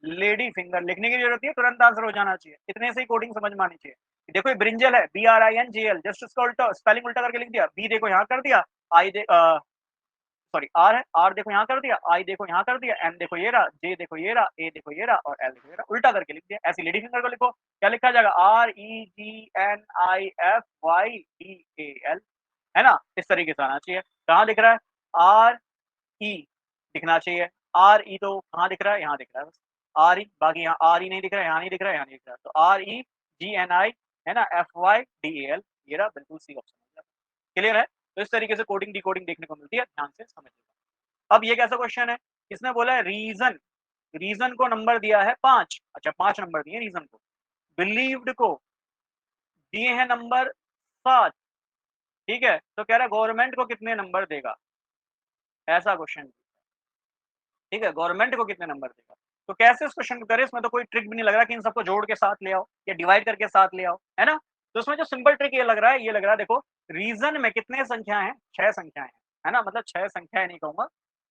लेडी फिंगर लिखने की जरूरत है, तुरंत आंसर हो जाना चाहिए, इतने से ही कोडिंग समझ में आनी चाहिए। देखो ये ब्रिंजल है, B R I N J L, just उसका उल्टा स्पेलिंग उल्टा करके लिख दिया, बी देखो यहाँ कर दिया, आई दे सॉरी आर है, आर देखो यहाँ कर दिया, आई देखो यहाँ कर दिया, एन देखो ये रहा, जे देखो ये रहा, ए देखो ये रहा और एल देखो ये रहा, उल्टा करके लिख दिया। ऐसी लेडी फिंगर को लिखो, क्या लिखा जाएगा, R E G N I F Y D A L, है ना, इस तरीके से आना चाहिए। कहाँ दिख रहा है, आर ई दिखना चाहिए, आर ई तो कहाँ दिख रहा है, यहाँ दिख रहा है बस, आर ई, बाकी यहाँ आर ई नहीं दिख रहा है, यहाँ नहीं दिख रहा है, यहाँ नहीं दिख रहा है, तो are E G N I, है ना, F Y D A L, ये रहा, बिल्कुल सी ऑप्शन। क्लियर है? तो इस तरीके से कोडिंग डिकोडिंग देखने को मिलती है, ध्यान से समझिएगा। अब ये कैसा क्वेश्चन है, इसने बोला है रीजन, रीजन को नंबर दिया है 5, अच्छा 5 नंबर दिए रीजन को, बिलीव्ड को दिए हैं नंबर 7, ठीक है, तो कह रहा है गवर्नमेंट को कितने नंबर देगा, ऐसा क्वेश्चन, ठीक है, गवर्नमेंट को कितने नंबर देगा। तो कैसे इस क्वेश्चन को करें, इसमें तो कोई ट्रिक भी नहीं लग रहा कि इन सबको जोड़ के साथ ले आओ या डिवाइड करके साथ ले आओ, है ना। तो इसमें जो सिंपल ट्रिक ये लग रहा है, ये लग रहा है, देखो रीजन में कितने संख्या है, 6 संख्याएं हैं, है ना, मतलब 6 संख्याएं नहीं कहूंगा,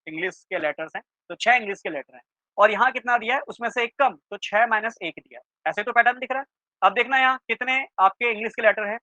इंग्लिश के लेटर्स हैं, तो 6 इंग्लिश के लेटर हैं, और यहाँ कितना दिया है, उसमें से एक कम, तो 6 माइनस 1 दिया है, ऐसे तो पैटर्न दिख रहा है। अब देखना यहाँ कितने आपके इंग्लिश के लेटर है,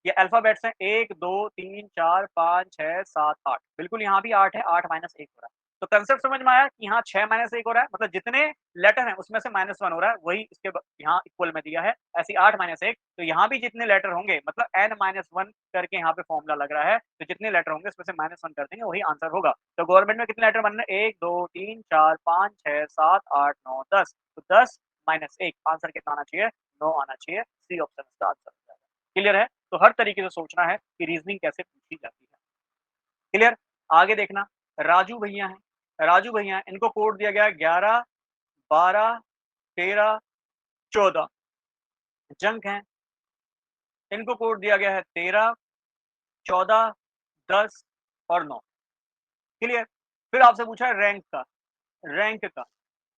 ये अल्फाबेट्स हैं, 1 2 3 4 5 6 7 8, बिल्कुल यहाँ भी 8 है, 8 माइनस 1 हो रहा है। तो कंसेप्ट समझ में आया कि यहाँ 6 माइनस 1 हो रहा है, मतलब जितने लेटर हैं उसमें से -1 हो रहा है, वही इसके यहाँ इक्वल में दिया है, ऐसे 8 माइनस 1, तो यहाँ भी जितने लेटर होंगे, मतलब n-1 करके यहाँ पे फॉर्मूला लग रहा है, तो जितने लेटर होंगे उसमें से -1 कर देंगे, वही आंसर होगा। तो गवर्नमेंट में कितने लेटर बन रहे हैं, 1 2 3 4 5 6 7 8 9 10, तो 10 माइनस 1 आंसर कितना आना चाहिए, 9 आना चाहिए, सी ऑप्शन इसका आंसर हो जाएगा। क्लियर है? तो हर तरीके से सोचना है कि रीजनिंग कैसे पूछी जाती है। क्लियर? आगे देखना, राजू भैया हैं, राजू भैया हैं, इनको कोड दिया गया है 11 12 13 14, जंक हैं, इनको कोड दिया गया है 13 14 10 और 9। क्लियर? फिर आपसे पूछा है रैंक का, रैंक का,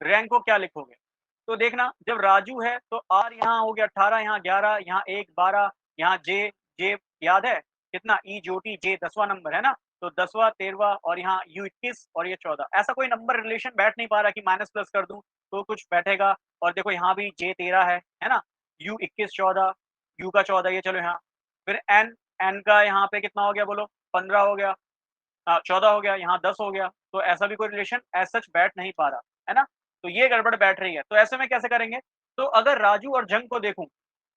रैंक को क्या लिखोगे? तो देखना, जब राजू है तो आर यहाँ हो गया 18, यहाँ 11, यहाँ 1 12, यहाँ जे, जे याद है कितना, ई ज्योति जे 10वां नंबर है ना, तो 10वां 13वां और यहाँ यू 21 और ये 14, ऐसा कोई नंबर रिलेशन बैठ नहीं पा रहा कि माइनस प्लस कर दूं तो कुछ बैठेगा। और देखो यहाँ भी जे 13 है ना, यू 21 14, यू का 14, ये चलो यहाँ, फिर एन, एन का यहाँ पे कितना हो गया बोलो, 15 हो गया, 14 हो गया, यहाँ 10 हो गया, तो ऐसा भी कोई रिलेशन एज सच बैठ नहीं पा रहा, है ना? तो ये गड़बड़ बैठ रही है, तो ऐसे में कैसे करेंगे? तो अगर राजू और जंग को देखूं,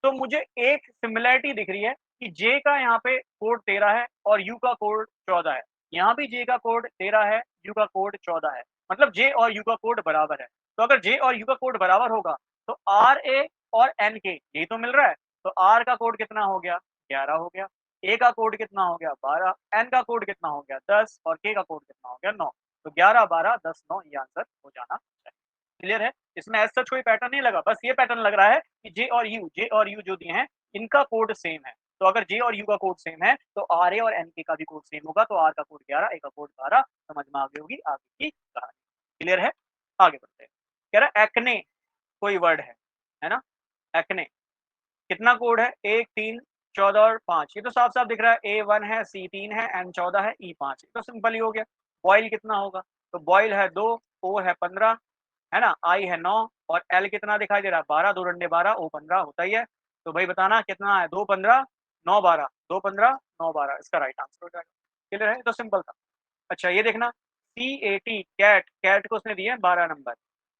तो मुझे एक सिमिलैरिटी दिख रही है कि जे का यहाँ पे कोड 13 है और यू का कोड 14 है, यहाँ भी जे का कोड 13 है, यू का कोड 14 है, मतलब जे और यू का कोड बराबर है। तो अगर जे और यू का कोड बराबर होगा तो आर ए और एन के यही तो मिल रहा है। तो आर का कोड कितना हो गया 11 हो गया, ए का कोड कितना हो गया 12, एन का कोड कितना हो गया 10 और के का कोड कितना हो गया 9। तो 11 12 10 9 ये आंसर हो जाना चाहिए। क्लियर है? इसमें एज सच कोई पैटर्न नहीं लगा, बस ये पैटर्न लग रहा है कि जे और यू जो दिए हैं इनका कोड सेम है। तो अगर जे और यू का कोड सेम है तो आर ए और एन के का भी कोड सेम होगा। तो आर का कोड 11 ए का कोड 12, समझ में आ गई होगी आगे की कहानी। क्लियर है? आगे बढ़ते हैं। कह रहा है एक्ने कोई वर्ड है ना? एक्ने कितना कोड है 1 3 14 और 5। ये तो साफ साफ दिख रहा है, A1 है, C3 है, N14 है, E5 तो सिंपल ही हो गया। बॉयल कितना होगा? तो बॉयल है 2, O है 15, है ना, I है 9 और L कितना दिखाई दे रहा है 12, 2 डंडे 12, O 15 होता ही है। तो भाई बताना कितना है 2 15 9 12, 2 15 9 12 इसका राइट आंसर हो जाएगा। क्लियर है? तो सिंपल था। अच्छा ये देखना CAT कैट, कैट को उसने दिए हैं 12 नंबर।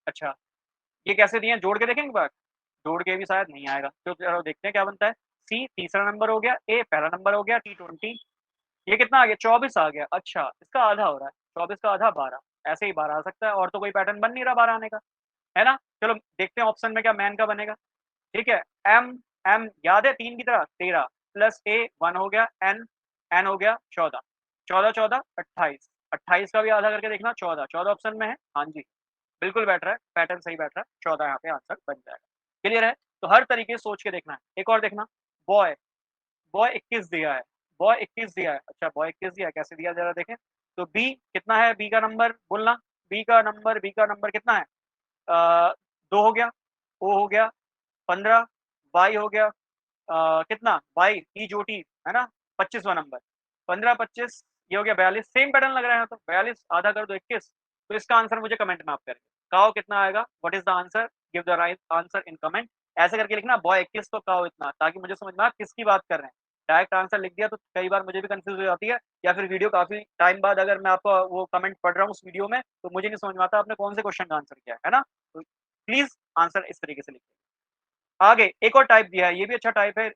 अच्छा ये कैसे दिए हैं जोड़ के देखेंगे बार, जोड़ के भी शायद नहीं आएगा। तो चलो देखते हैं क्या बनता है। सी तीसरा नंबर हो गया, ए पहला नंबर हो गया, T20 ये कितना आ गया 24 आ गया। अच्छा इसका आधा हो रहा है, 24 का आधा 12, ऐसे ही 12 आ सकता है और तो कोई पैटर्न बन नहीं रहा 12 आने का, है ना। चलो देखते हैं ऑप्शन में क्या मैन का बनेगा। ठीक है एम, एम याद है 3 की तरह 13 प्लस ए 1 हो गया, एन एन हो गया 14, 14 14 28, 28 का भी आधा करके देखना 14, 14 ऑप्शन में है हाँ जी बिल्कुल बैठ रहा है, पैटर्न सही बैठ रहा है, 14 यहाँ पे आंसर बन जाएगा। क्लियर है? तो हर तरीके से सोच के देखना है। एक और देखना बॉय, बॉय 21 दिया है, बॉय 21 दिया है। अच्छा बॉय 21 दिया है, कैसे दिया जरा देखें। तो बी कितना है, बी का नंबर बोलना, बी का नंबर कितना है 2 हो गया, ओ हो गया 15, वाई हो गया कितना वाई ई जो टी है ना 25वां नंबर 15 25 ये हो गया 42। सेम पैटर्न लग रहा है तो 42 आधा कर दो 21। तो इसका आंसर मुझे कमेंट में आप करेंगे, काओ कितना आएगा, what is the answer, give the right answer in comment. ऐसे करके लिखना बॉय 21 तो काओ इतना, ताकि मुझे समझ में आ किसकी बात कर रहे हैं। डायरेक्ट आंसर लिख दिया तो कई बार मुझे भी कंफ्यूज हो जाती है, या फिर वीडियो काफी टाइम बाद अगर मैं आपका वो कमेंट पढ़ रहा हूँ उस वीडियो में तो मुझे नहीं समझ में आता आपने कौन से क्वेश्चन का आंसर किया है ना। तो प्लीज आंसर इस तरीके से लिखिए। आगे एक और टाइप दिया है, ये भी अच्छा टाइप है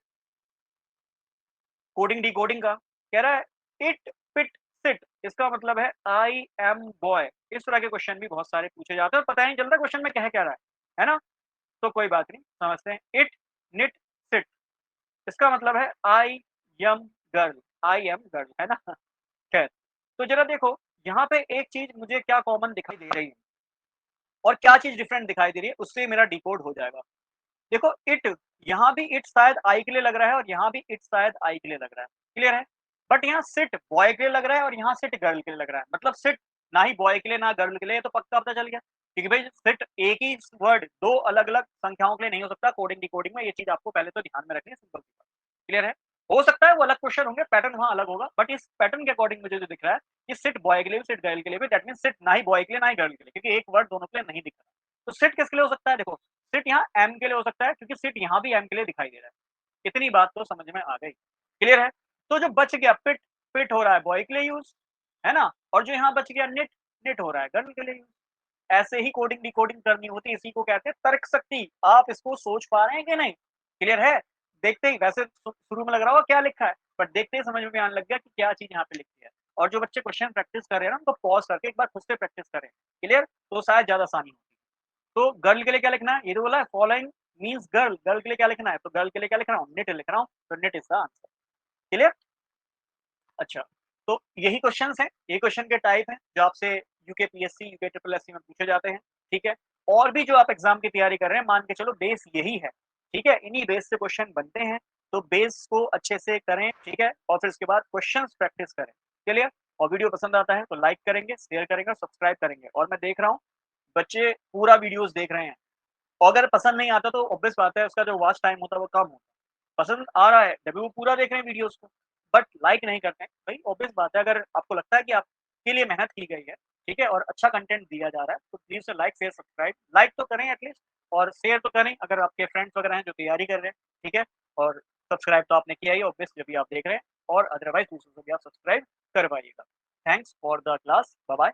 कोडिंग डिकोडिंग का। कह रहा है इट पिट सिट, इसका मतलब है आई एम बॉय। इस तरह के क्वेश्चन भी बहुत सारे पूछे जाते हैं और पता ही नहीं चलता क्वेश्चन में कह क्या रहा है ना। तो कोई बात नहीं समझते हैं। इट निट सिट इसका मतलब है I am girl, I am girl है ना। खैर तो जरा देखो यहाँ पे एक चीज मुझे क्या कॉमन दिखाई दे रही है और क्या चीज डिफरेंट दिखाई दे रही है, उससे मेरा डिकोड हो जाएगा। देखो इट, यहाँ भी इट शायद आई के लिए लग रहा है और यहाँ भी इट शायद आई के लिए लग रहा है। क्लियर है? बट यहाँ सिट बॉय के लिए लग रहा है और यहाँ सिट गर्ल के लिए लग रहा है। मतलब सिट ना ही बॉय के लिए ना गर्ल के लिए, तो पक्का पता चल गया क्योंकि भाई सिट एक ही वर्ड दो अलग अलग संख्याओं के लिए नहीं हो सकता कोडिंग डिकोडिंग में। ये चीज आपको पहले तो ध्यान में रखनी है, सिंपल। क्लियर है? हो सकता है वो अलग क्वेश्चन होंगे, पैटर्न वहां अलग होगा, बट इस पैटर्न के अकॉर्डिंग मुझे जो दिख रहा है कि सिट बॉय के लिए भी सिट गर्ल के लिए भी, दैट मीन सिट ना ही बॉय के लिए ना ही गर्ल के लिए, क्योंकि एक वर्ड दोनों के लिए नहीं दिख रहा। तो सिट किसके लिए हो सकता है, देखो सिट यहाँ एम के लिए हो सकता है क्योंकि सिट यहाँ भी एम के लिए दिखाई दे रहा है। इतनी बात तो समझ में आ गई। क्लियर है? तो जो बच गया पिट, पिट हो रहा है बॉय के लिए यूज, है ना, और जो यहाँ बच गया निट, निट हो रहा है गर्ल के लिए यूज। ऐसे ही कोडिंग डिकोडिंग करनी होती है, इसी को कहते हैं तर्क शक्ति। आप इसको सोच पा रहे हैं कि नहीं? क्लियर है? देखते ही वैसे शुरू में लग रहा होगा क्या लिखा है, बट देखते ही समझ में आने लग गया कि क्या चीज यहाँ पे लिखी है। और जो बच्चे क्वेश्चन प्रैक्टिस कर रहे हैं ना उनको पॉज करके एक बार खुद से प्रैक्टिस करें। क्लियर? तो शायद ज्यादा आसानी होगी। तो गर्ल के लिए क्या लिखना है, ये तो बोला है फॉलोइंग मीन्स गर्ल, गर्ल के लिए क्या लिखना है, तो गर्ल के लिए क्या लिख रहा हूँ, निट लिख रहा हूँ, तो nit is the answer. Clear? अच्छा तो यही क्वेश्चन है, ये क्वेश्चन के टाइप हैं जो आपसे यूकेपीएससी यूके ट्रिपल एससी में पूछे जाते हैं। ठीक है, और भी जो आप एग्जाम की तैयारी कर रहे हैं मान के चलो बेस यही है। ठीक है, इन्हीं बेस से क्वेश्चन बनते हैं, तो बेस को अच्छे से करें। ठीक है, और फिर उसके बाद क्वेश्चन प्रैक्टिस करें। क्लियर? और वीडियो पसंद आता है तो लाइक करेंगे, शेयर करेंगे और सब्सक्राइब करेंगे। और मैं देख रहा हूँ बच्चे पूरा वीडियोस देख रहे हैं, और अगर पसंद नहीं आता तो ऑब्वियस बात है उसका जो वॉच टाइम होता है वो कम होता है। पसंद आ रहा है जब वो पूरा देख रहे हैं वीडियोस को, बट लाइक नहीं करते हैं, भाई ऑब्वियस बात है। अगर आपको लगता है कि आपके लिए मेहनत की गई है, ठीक है, और अच्छा कंटेंट दिया जा रहा है, तो please like share subscribe, like तो करें एटलीस्ट, और शेयर तो करें अगर आपके फ्रेंड्स वगैरह हैं जो तैयारी कर रहे हैं। ठीक है, और सब्सक्राइब तो आपने किया ही ऑब्वियस जब भी आप देख रहे हैं, और अदरवाइज दूसरों को भी आप सब्सक्राइब करवाइएगा। Thanks for the class, bye bye.